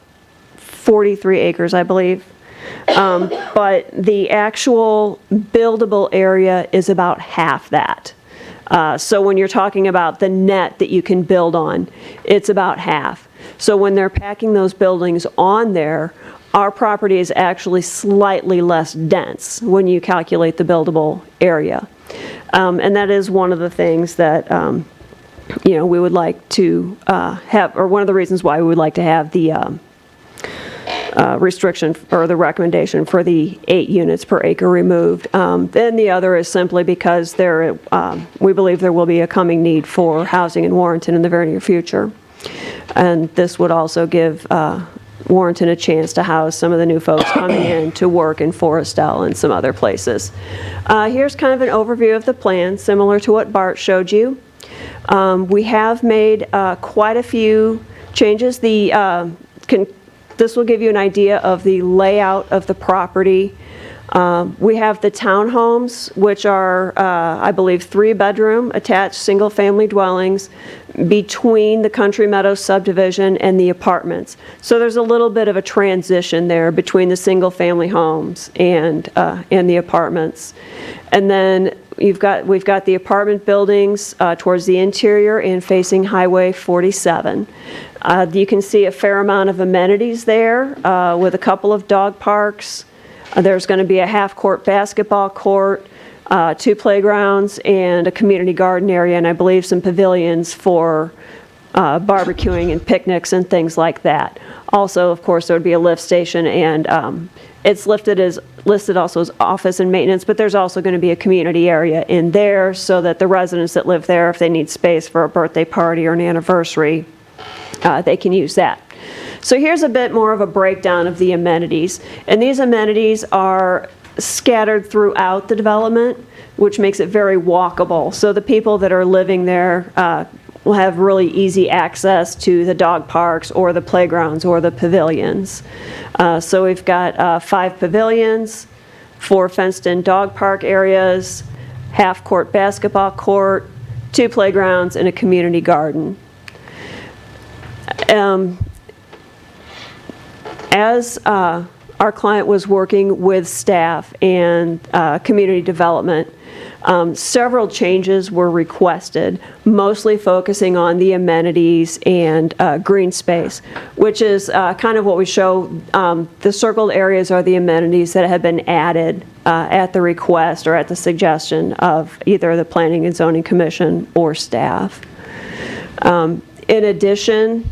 43 acres, I believe. But the actual buildable area is about half that. So when you're talking about the net that you can build on, it's about half. So when they're packing those buildings on there, our property is actually slightly less dense when you calculate the buildable area. And that is one of the things that, we would like to have, or one of the reasons why we would like to have the restriction or the recommendation for the 8 units per acre removed. Then the other is simply because we believe there will be a coming need for housing in Warrenton in the very near future. And this would also give Warrenton a chance to house some of the new folks coming in to work in Forestell and some other places. Here's kind of an overview of the plan, similar to what Bart showed you. We have made quite a few changes. This will give you an idea of the layout of the property. We have the townhomes, which are, I believe, 3-bedroom attached single-family dwellings between the Country Meadows subdivision and the apartments. So there's a little bit of a transition there between the single-family homes and the apartments. And then we've got the apartment buildings towards the interior and facing Highway 47. You can see a fair amount of amenities there with a couple of dog parks. There's going to be a half-court basketball court, 2 playgrounds, and a community garden area, and I believe some pavilions for barbecuing and picnics and things like that. Also, of course, there would be a lift station, and it's listed also as office and maintenance, but there's also going to be a community area in there so that the residents that live there, if they need space for a birthday party or an anniversary, they can use that. So here's a bit more of a breakdown of the amenities. And these amenities are scattered throughout the development, which makes it very walkable. So the people that are living there will have really easy access to the dog parks or the playgrounds or the pavilions. So we've got 5 pavilions, 4 fenced-in dog park areas, half-court basketball court, 2 playgrounds, and a community garden. As our client was working with staff and community development, Several changes were requested, mostly focusing on the amenities and green space, which is kind of what we show. The circled areas are the amenities that have been added at the request or at the suggestion of either the Planning and Zoning Commission or staff. In addition,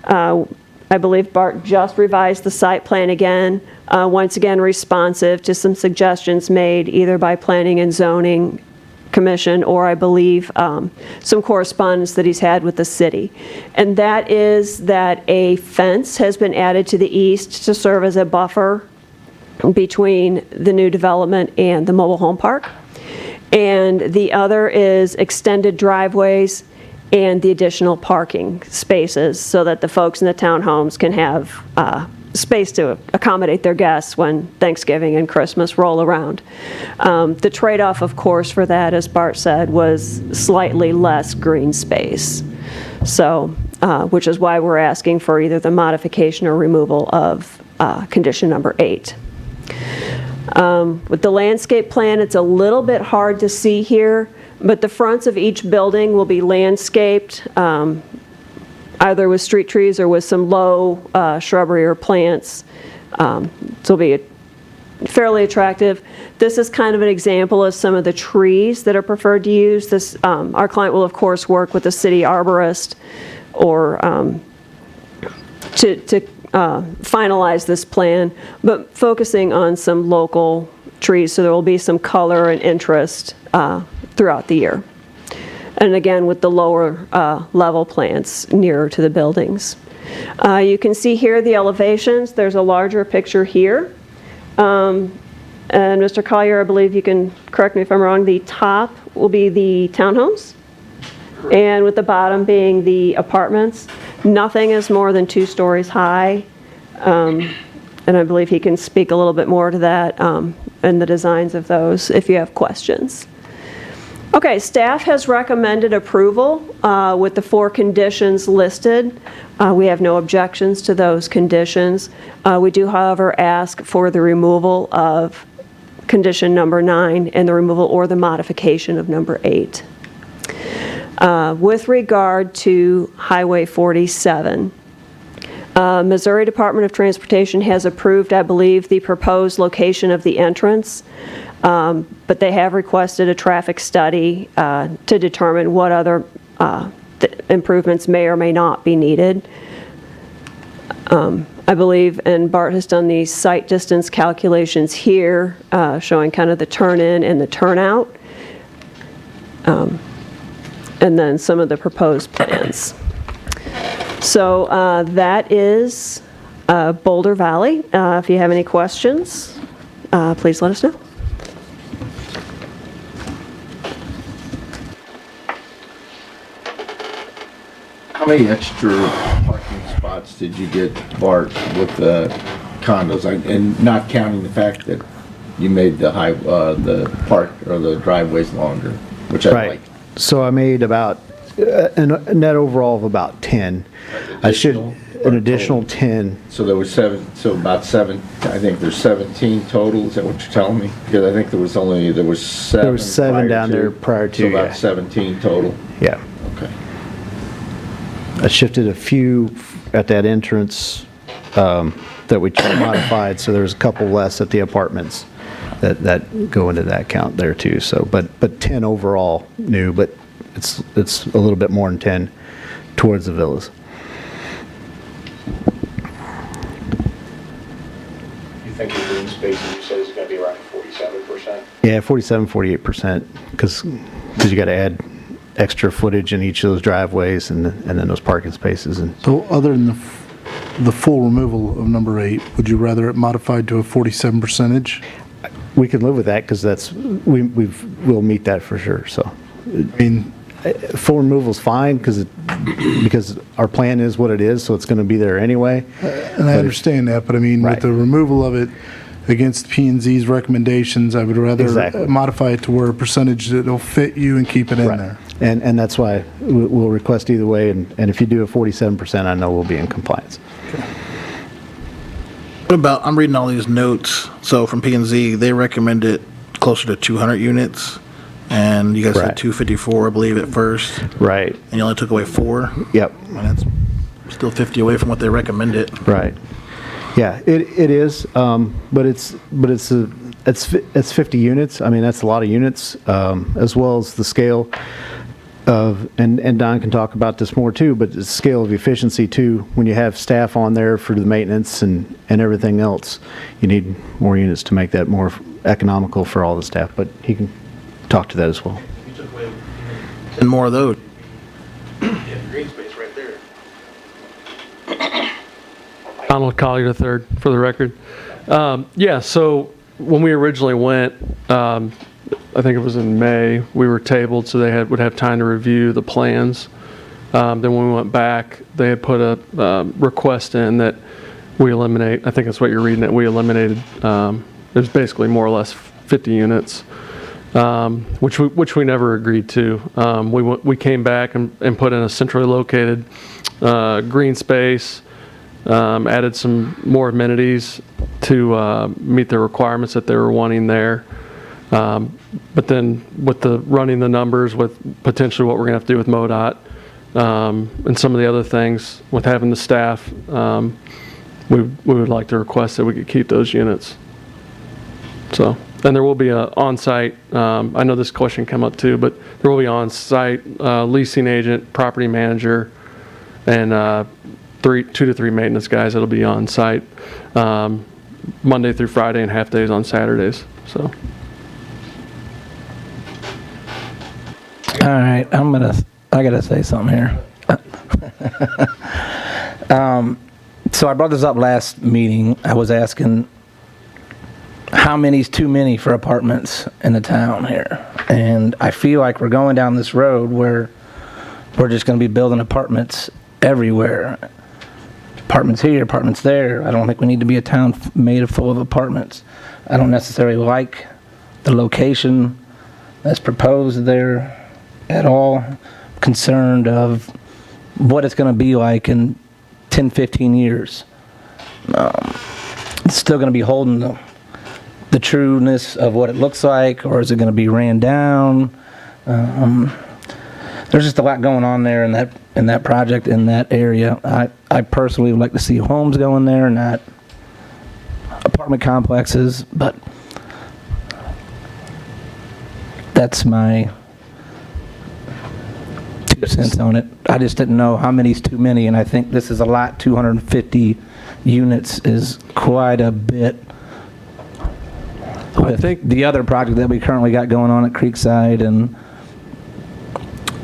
I believe Bart just revised the site plan again, once again responsive to some suggestions made either by Planning and Zoning Commission or I believe some correspondence that he's had with the city. And that is that a fence has been added to the east to serve as a buffer between the new development and the mobile home park. And the other is extended driveways and the additional parking spaces so that the folks in the townhomes can have space to accommodate their guests when Thanksgiving and Christmas roll around. The trade-off, of course, for that, as Bart said, was slightly less green space. So, which is why we're asking for either the modification or removal of condition number 8. With the landscape plan, it's a little bit hard to see here, but the fronts of each building will be landscaped, either with street trees or with some low shrubbery or plants. So it'll be fairly attractive. This is kind of an example of some of the trees that are preferred to use. This, our client will, of course, work with the city arborist or to finalize this plan, but focusing on some local trees, so there will be some color and interest throughout the year. And again, with the lower level plants nearer to the buildings. You can see here the elevations. There's a larger picture here. And Mr. Collier, I believe you can correct me if I'm wrong, the top will be the townhomes, and with the bottom being the apartments. Nothing is more than 2 stories high. And I believe he can speak a little bit more to that and the designs of those if you have questions. Okay, staff has recommended approval with the 4 conditions listed. We have no objections to those conditions. We do, however, ask for the removal of condition number 9 and the removal or the modification of number 8. With regard to Highway 47, Missouri Department of Transportation has approved, I believe, the proposed location of the entrance. But they have requested a traffic study to determine what other improvements may or may not be needed. I believe, and Bart has done these site distance calculations here, showing kind of the turn-in and the turnout, and then some of the proposed plans. So that is Boulder Valley. If you have any questions, please let us know. How many extra parking spots did you get, Bart, with the condos? And not counting the fact that you made the park or the driveways longer, which I like. So I made about a net overall of about 10. An additional 10. So there was 7. So about 7. I think there's 17 total. Is that what you're telling me? Because I think there was 7. There was 7 down there prior to. So about 17 total. Yeah. Okay. I shifted a few at that entrance that we modified, so there's a couple less at the apartments that go into that count there too. So, but 10 overall new, but it's a little bit more than 10 towards the villas. You think the green space, you said, is going to be around 47%? Yeah, 47, 48%, because you got to add extra footage in each of those driveways and then those parking spaces. And So other than the full removal of number 8, would you rather it modified to a 47%? we can live with that because that's we'll meet that for sure. So, I mean, full removal is fine because our plan is what it is, so it's going to be there anyway. And I understand that, but I mean, with the removal of it against P&Z's recommendations, I would rather modify it to where a percentage that will fit you and keep it in there. And that's why we'll request either way, and if you do a 47%, I know we'll be in compliance. What about, I'm reading all these notes, so from P&Z, they recommended closer to 200 units. and you guys Right. said 254, I believe, at first, Right. and you only took away 4. Yep. And that's still 50 away from what they recommended. Right. Yeah, it is, but it's 50 units. I mean, that's a lot of units, as well as the scale of, and Don can talk about this more too, but the scale of efficiency too, when you have staff on there for the maintenance and everything else, you need more units to make that more economical for all the staff, but he can talk to that as well. And more of those. Green space right there. Donald Collier III, for the record. Yeah, so when we originally went, I think it was in May, we were tabled so they would have time to review the plans. Then when we went back, they had put a request in that we eliminate, I think that's what you're reading, that we eliminated, it was basically more or less 50 units, which we never agreed to. We came back and put in a centrally located green space, added some more amenities to meet the requirements that they were wanting there. But then with running the numbers with potentially what we're going to have to do with MoDOT and some of the other things with having the staff, we would like to request that we could keep those units. So, and there will be a on-site, I know this question came up too, but there will be on-site leasing agent, property manager, and 2 to 3 maintenance guys that'll be on site Monday through Friday and half days on Saturdays. So. All right, I gotta say something here. So I brought this up last meeting. I was asking how many's too many for apartments in the town here, and I feel like we're going down this road where we're just going to be building apartments everywhere. Apartments here, apartments there. I don't think we need to be a town made full of apartments. I don't necessarily like the location that's proposed there at all. Concerned of what it's going to be like in 10, 15 years. It's still going to be holding the trueness of what it looks like, or is it going to be ran down? There's just a lot going on there in that project, in that area. I personally would like to see homes go in there, not apartment complexes, but that's my 2 cents on it. I just didn't know how many's too many, and I think this is a lot. 250 units is quite a bit. I think the other project that we currently got going on at Creekside and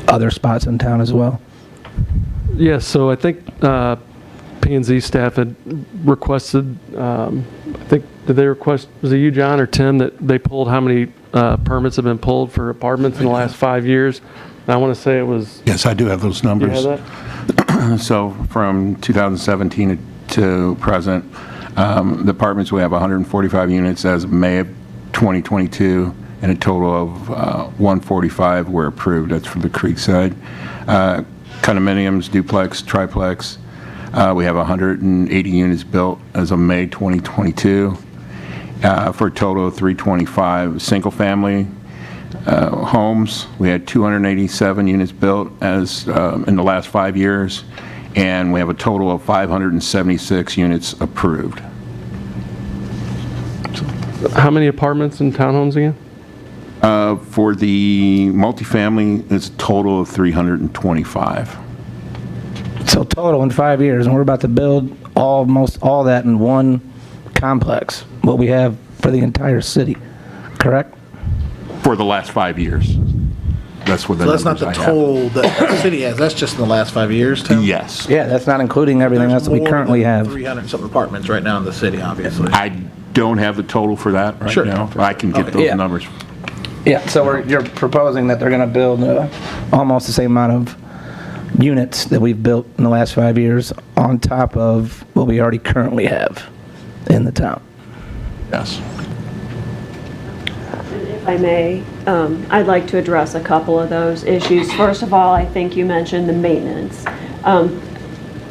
other spots in town as well. Yeah, so I think P&Z staff had requested, I think, did they request, was it you, John, or Tim, that they pulled how many permits have been pulled for apartments in the last 5 years? And I want to say it was... Yes, I do have those numbers. You have that? So from 2017 to present, the apartments, we have 145 units as of May of 2022, and a total of 145 were approved. That's for the Creekside. Condominiums, duplex, triplex, we have 180 units built as of May 2022, for a total of 325. Single family homes, we had 287 units built as in the last 5 years, and we have a total of 576 units approved. How many apartments and townhomes again? For the multifamily, it's a total of 325. So total in 5 years, and we're about to build almost all that in one complex, what we have for the entire city, correct? For the last 5 years. That's what the So that's not numbers the I have. total that the city has, that's just in the last 5 years, Tim? Yes. Yeah, that's not including everything else that we currently have. 300 something apartments right now in the city, obviously. I don't have the total for that right Sure. now. I can get those Yeah. numbers. Yeah, so you're proposing that they're going to build almost the same amount of units that we've built in the last 5 years on top of what we already currently have in the town. Yes. If I may, I'd like to address a couple of those issues. First of all, I think you mentioned the maintenance.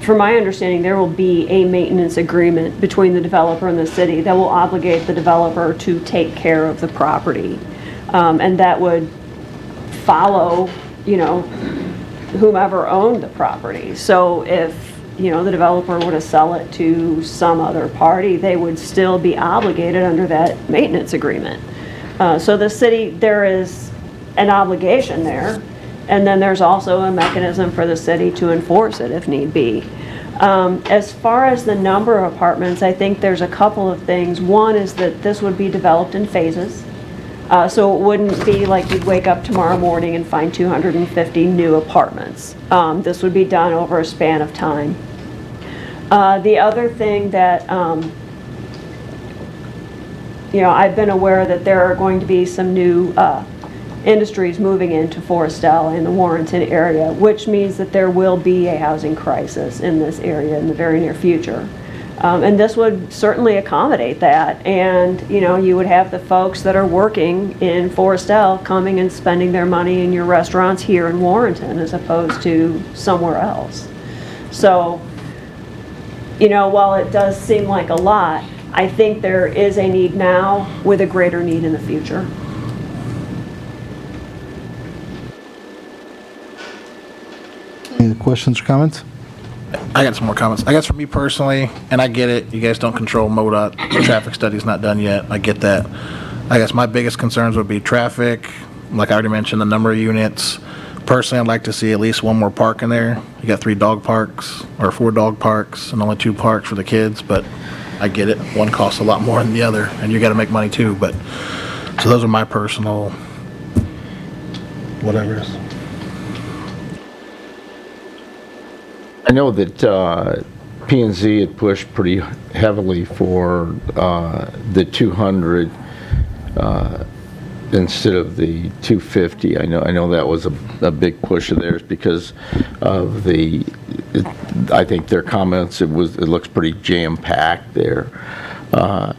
From my understanding, there will be a maintenance agreement between the developer and the city that will obligate the developer to take care of the property. And that would follow, whomever owned the property. So if, the developer were to sell it to some other party, they would still be obligated under that maintenance agreement. So the city, there is an obligation there, and then there's also a mechanism for the city to enforce it if need be. As far as the number of apartments, I think there's a couple of things. One is that this would be developed in phases. So it wouldn't be like you'd wake up tomorrow morning and find 250 new apartments. This would be done over a span of time. The other thing that, I've been aware that there are going to be some new industries moving into Forestell in the Warrenton area, which means that there will be a housing crisis in this area in the very near future. And this would certainly accommodate that. And, you would have the folks that are working in Forestell coming and spending their money in your restaurants here in Warrenton as opposed to somewhere else. So, while it does seem like a lot, I think there is a need now with a greater need in the future. Any questions or comments? I got some more comments. I guess for me personally, and I get it, you guys don't control MoDOT, the traffic study's not done yet, I get that. I guess my biggest concerns would be traffic, like I already mentioned, the number of units. Personally, I'd like to see at least one more park in there. You got 3 dog parks, or 4 dog parks, and only 2 parks for the kids, but I get it. One costs a lot more than the other, and you gotta make money too, but, so those are my personal, whatever it is. I know that P&Z had pushed pretty heavily for the 200 instead of the 250. I know that was a big push of theirs because of I think their comments, it looks pretty jam-packed there. I'm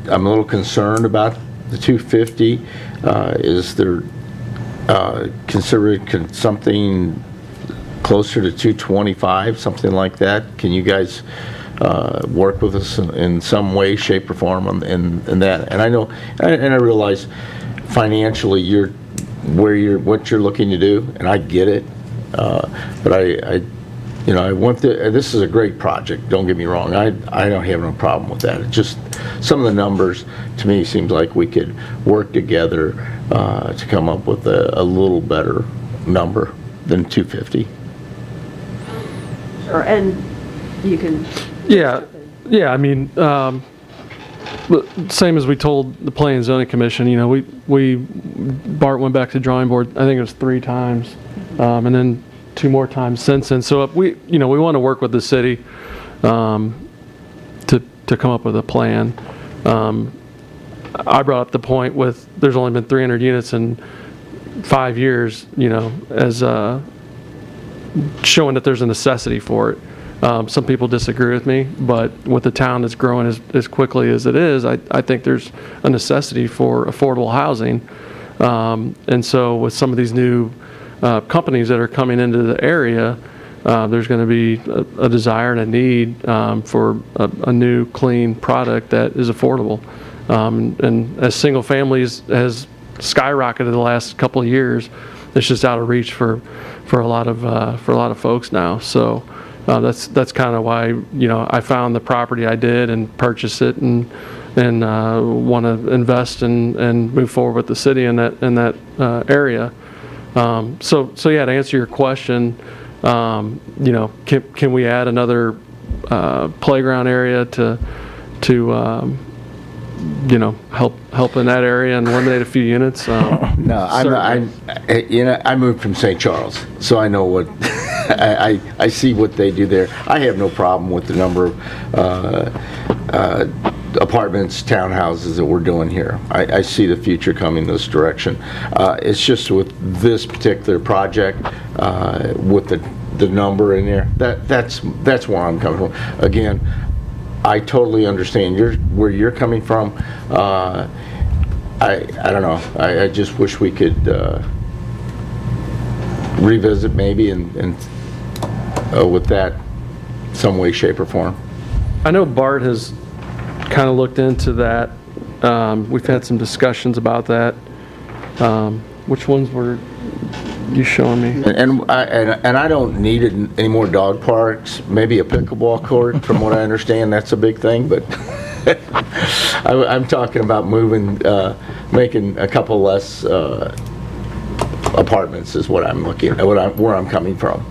a little concerned about the 250. Is there considered something closer to 225, something like that? Can you guys work with us in some way, shape, or form in that? And I know, and I realize financially what you're looking to do, and I get it. But I want this is a great project. Don't get me wrong. I don't have no problem with that. It's just some of the numbers to me seems like we could work together to come up with a little better number than 250. Sure, and you can... Yeah, I mean, same as we told the Planning and Zoning Commission, Bart went back to drawing board, I think it was 3 times, and then 2 more times since then. So we want to work with the city to come up with a plan. I brought up the point with there's only been 300 units in 5 years, as showing that there's a necessity for it. Some people disagree with me, but with the town that's growing as quickly as it is, I think there's a necessity for affordable housing. And so with some of these new companies that are coming into the area, there's going to be a desire and a need for a new, clean product that is affordable. And as single families has skyrocketed the last couple of years, it's just out of reach for a lot of folks now. So that's kind of why I found the property I did and purchased it and want to invest and move forward with the city in that area. So yeah, to answer your question, can we add another playground area to help in that area and eliminate a few units? No, I moved from St. Charles, so I know what I see what they do there. I have no problem with the number of apartments, townhouses that we're doing here. I see the future coming this direction. It's just with this particular project, with the number in there, that's where I'm coming from. Again, I totally understand where you're coming from. I don't know. I just wish we could revisit maybe and with that some way, shape, or form. I know Bart has kind of looked into that. We've had some discussions about that. which ones were you showing me? And I don't need any more dog parks, maybe a pickleball court, from what I understand, that's a big thing, but I'm talking about moving, making a couple less apartments is what I'm looking at, where I'm coming from.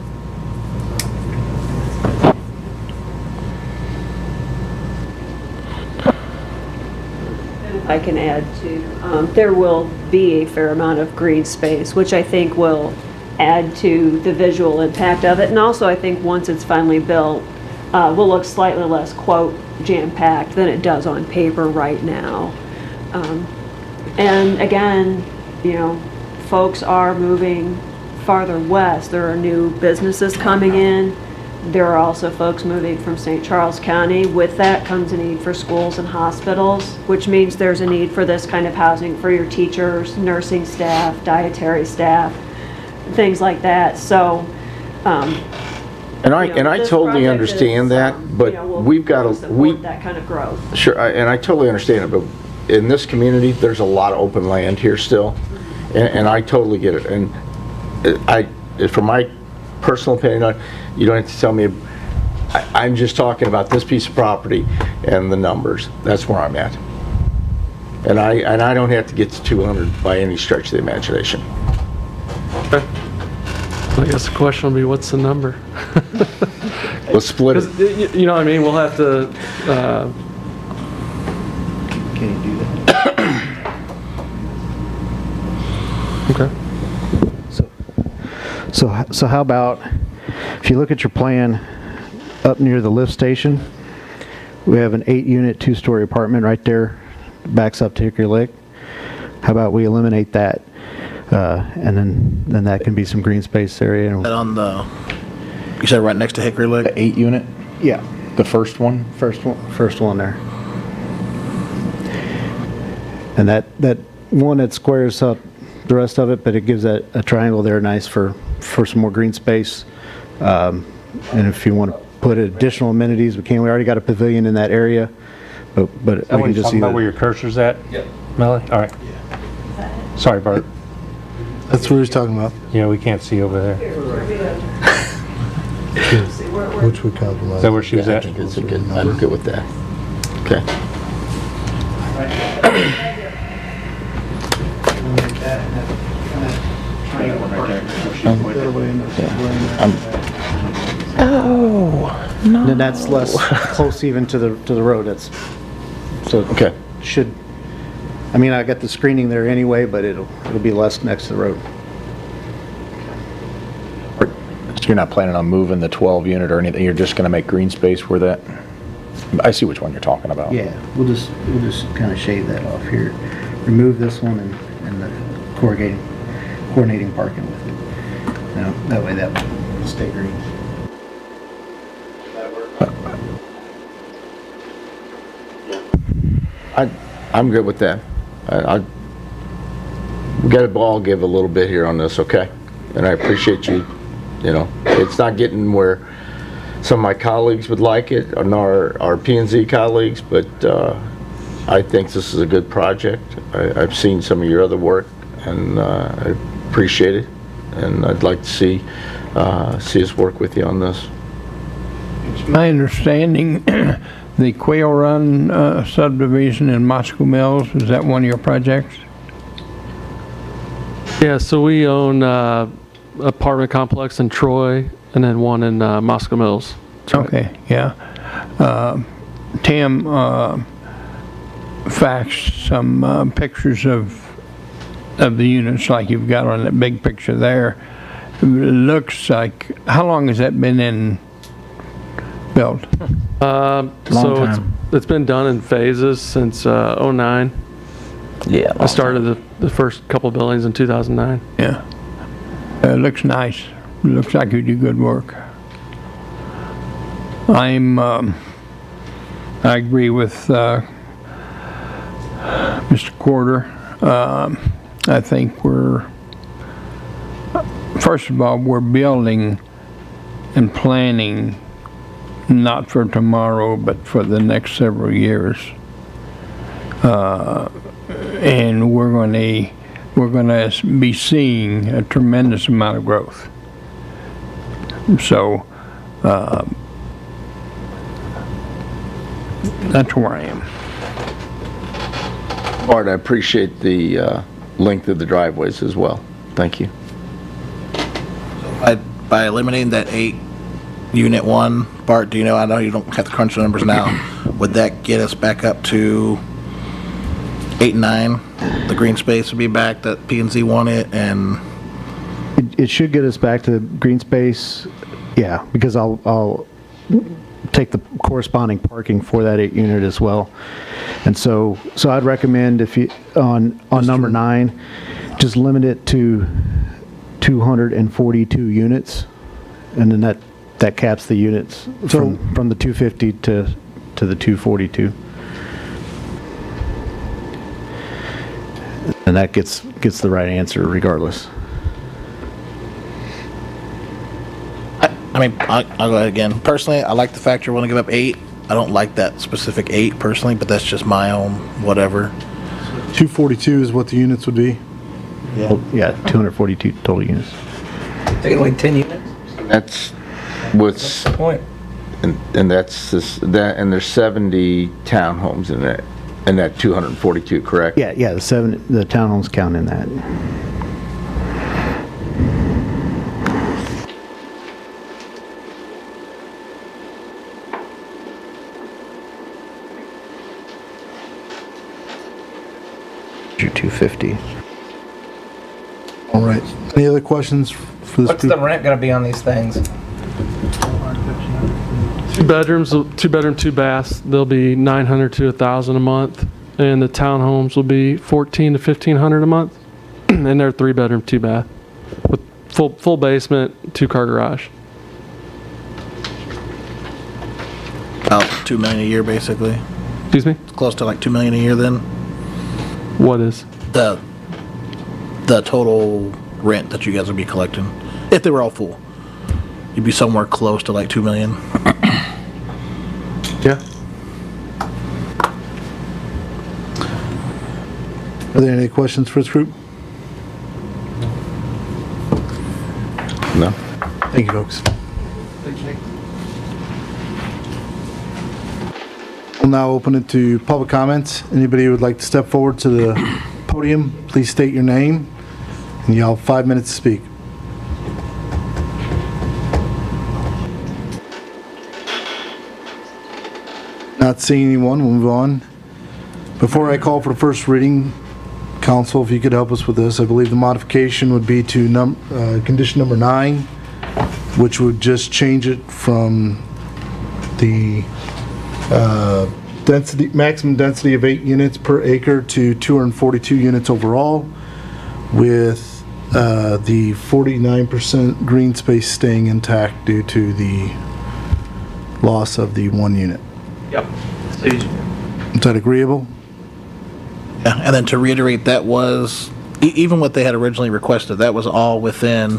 I can add to, there will be a fair amount of green space, which I think will add to the visual impact of it. And also, I think once it's finally built, will look slightly less, quote, jam-packed than it does on paper right now. And again, you know, folks are moving farther west. There are new businesses coming in. There are also folks moving from St. Charles County. With that comes a need for schools and hospitals, which means there's a need for this kind of housing for your teachers, nursing staff, dietary staff, things like that. So, And I this totally project understand is, that, but will we've got to, support that kind of growth. Sure, and I totally understand it, but in this community, there's a lot of open land here still, and I totally get it. And from my personal opinion, you don't have to tell me, I'm just talking about this piece of property and the numbers. That's where I'm at. And I don't have to get to 200 by any stretch of the imagination. Okay. I guess the question will be, what's the number? Let's split it. You know what I mean? We'll have to, Can you do that? okay. So how about, if you look at your plan up near the lift station, we have an 8-unit, 2-story apartment right there, backs up to Hickory Lick. How about we eliminate that? And then that can be some green space area. That on the, you said right next to Hickory Lick? 8-unit? Yeah. The first one? First one there. And that one that squares up the rest of it, but it gives that a triangle there nice for some more green space. And if you want to put additional amenities, we can. We already got a pavilion in that area, but Is we that what can you're just talking see about where your cursor's at? Yep. Melanie? All right. Sorry, Bart. That's what he's talking about. Yeah, we can't see over there. Which would compromise. Is that where she was Yeah, at? I think it's I'm good with that. Okay. Oh, no. Then that's less close even to the road. That's so Okay. should. I mean, I got the screening there anyway, but it'll be less next to the road. So you're not planning on moving the 12-unit or anything, you're just going to make green space where that, I see which one you're talking about. Yeah, we'll just kind of shave that off here. Remove this one and the coordinating parking with it. Now, that way that will stay green. I'm good with that. We got to all give a little bit here on this, okay? And I appreciate you, you know, it's not getting where some of my colleagues would like it, nor our P&Z colleagues, but I think this is a good project. I've seen some of your other work, and I appreciate it, and I'd like to see us work with you on this. It's my understanding the Quail Run subdivision in Moscow Mills, is that one of your projects? Yeah, so we own apartment complex in Troy and then one in Moscow Mills. Okay, yeah. Tim faxed some pictures of the units like you've got on that big picture there. It looks like, how long has that been built? So it's been done in phases since '09. Yeah. I started the first couple buildings in 2009. Yeah. It looks nice. It looks like you do good work. I agree with Mr. Quarter. I think first of all, we're building and planning not for tomorrow, but for the next several years. And we're going to we're going to be seeing a tremendous amount of growth. So, that's where I am. Bart, I appreciate the length of the driveways as well. Thank you. By eliminating that 8 unit 1, Bart, do you know, I know you don't have to crunch the numbers now, would that get us back up to 8 and 9? The green space would be back that P&Z wanted, and It should get us back to green space, yeah, because I'll take the corresponding parking for that 8 unit as well. And so I'd recommend if you, on number 9, just limit it to 242 units, and then that caps the units from the 250 to the 242. And that gets the right answer regardless. I mean, I'll go ahead again. Personally, I like the fact you're willing to give up 8. I don't like that specific 8 personally, but that's just my own whatever. 242 is what the units would be? Yeah. Well, yeah, 242 total units. Taking away 10 units? That's what's the point. And that's that, and there's 70 townhomes in that 242, correct? Yeah, the townhomes count in that. Your 250. All right. Any other questions for this What's group? the rent gonna be on these things? 2 bedrooms, 2 bedroom, 2 baths, they'll be $900 to $1,000 a month, and the townhomes will be $1,400 to $1,500 a month, and they're 3 bedroom, 2 bath, with full basement, 2-car garage. About $2 million a year, basically. Excuse me? It's close to like $2 million a year then. What is? The total rent that you guys would be collecting, if they were all full. You'd be somewhere close to like $2 million. Yeah. Are there any questions for this group? No. Thank you, folks. We'll now open it to public comments. Anybody who would like to step forward to the podium, please state your name, and you'll have 5 minutes to speak. Not seeing anyone, we'll move on. Before I call for the first reading, council, if you could help us with this, I believe the modification would be to condition number 9, which would just change it from the maximum density of 8 units per acre to 242 units overall, with the 49% green space staying intact due to the loss of the 1 unit. Yep. Is that agreeable? Yeah, and then to reiterate, that was, even what they had originally requested, that was all within,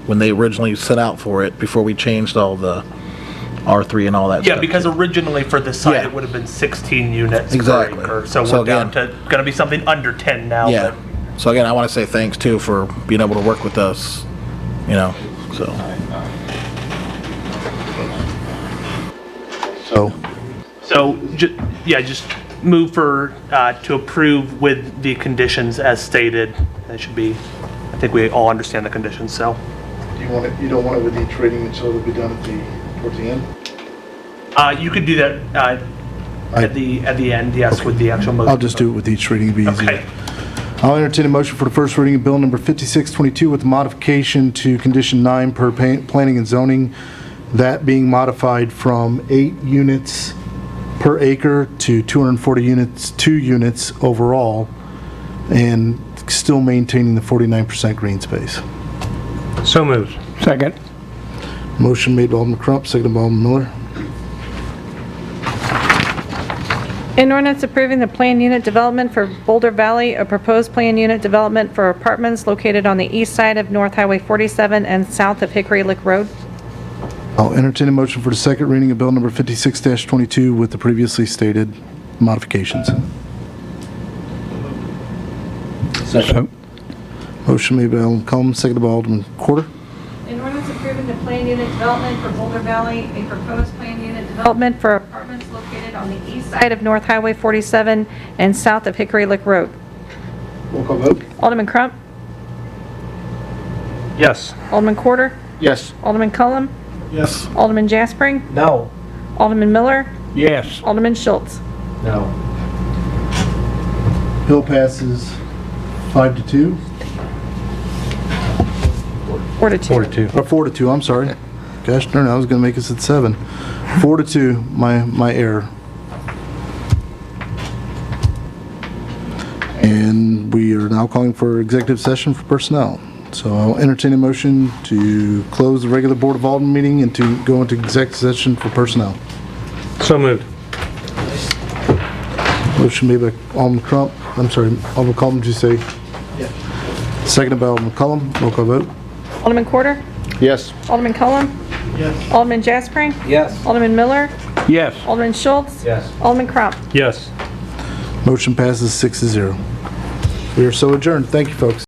when they originally set out for it, before we changed all the R3 and all that Yeah, stuff. because originally for this site, Yeah. it would have been 16 units Exactly. per acre. So So we're down again- to, going to be something under 10 now. Yeah. So again, I want to say thanks too for being able to work with us, so. So, just move to approve with the conditions as stated. That should be, I think we all understand the conditions, so. You don't want it with each reading until it'll be done towards the end? You could do that at the end, yes, with the actual motion. I'll just do it with each reading, it'll be easier. Okay. I'll entertain a motion for the first reading of bill number 5622 with modification to condition 9 per planning and zoning, that being modified from 8 units per acre to 240 units, 2 units overall, and still maintaining the 49% green space. So moved. Second. Motion made by Alderman Crump, seconded by Alderman Miller. An ordinance approving the planned unit development for Boulder Valley, a proposed planned unit development for apartments located on the east side of North Highway 47 and south of Hickory Lick Road. I'll entertain a motion for the second reading of bill number 56-22 with the previously stated modifications. So, Motion made by Alderman Cullum, seconded by Alderman Quarter. An ordinance approving the plan unit development for Boulder Valley, a proposed plan unit development for apartments located on the east side of North Highway 47 and south of Hickory Lick Road. Roll call vote. Alderman Crump, Yes. Alderman Quarter, Yes. Alderman Cullum, Yes. Alderman Jaspering, No. Alderman Miller, Yes. Alderman Schultz. No. Bill passes 5-2. 4-2. Or 4-2, I'm sorry. Gosh darn it, I was gonna make us at 7. 4-2, my error. And we are now calling for executive session for personnel. So I'll entertain a motion to close the regular Board of Alderman meeting and to go into executive session for personnel. So moved. Motion made by Alderman Crump, I'm sorry, Alderman Cullum, did you say? Yeah. Seconded by Alderman Cullum, roll call vote. Alderman Quarter, Yes. Alderman Cullum, Yes. Alderman Jaspering, Yes. Alderman Miller, Yes. Alderman Schultz, Yes. Alderman Crump. Yes. Motion passes 6-0. We are so adjourned. Thank you, folks.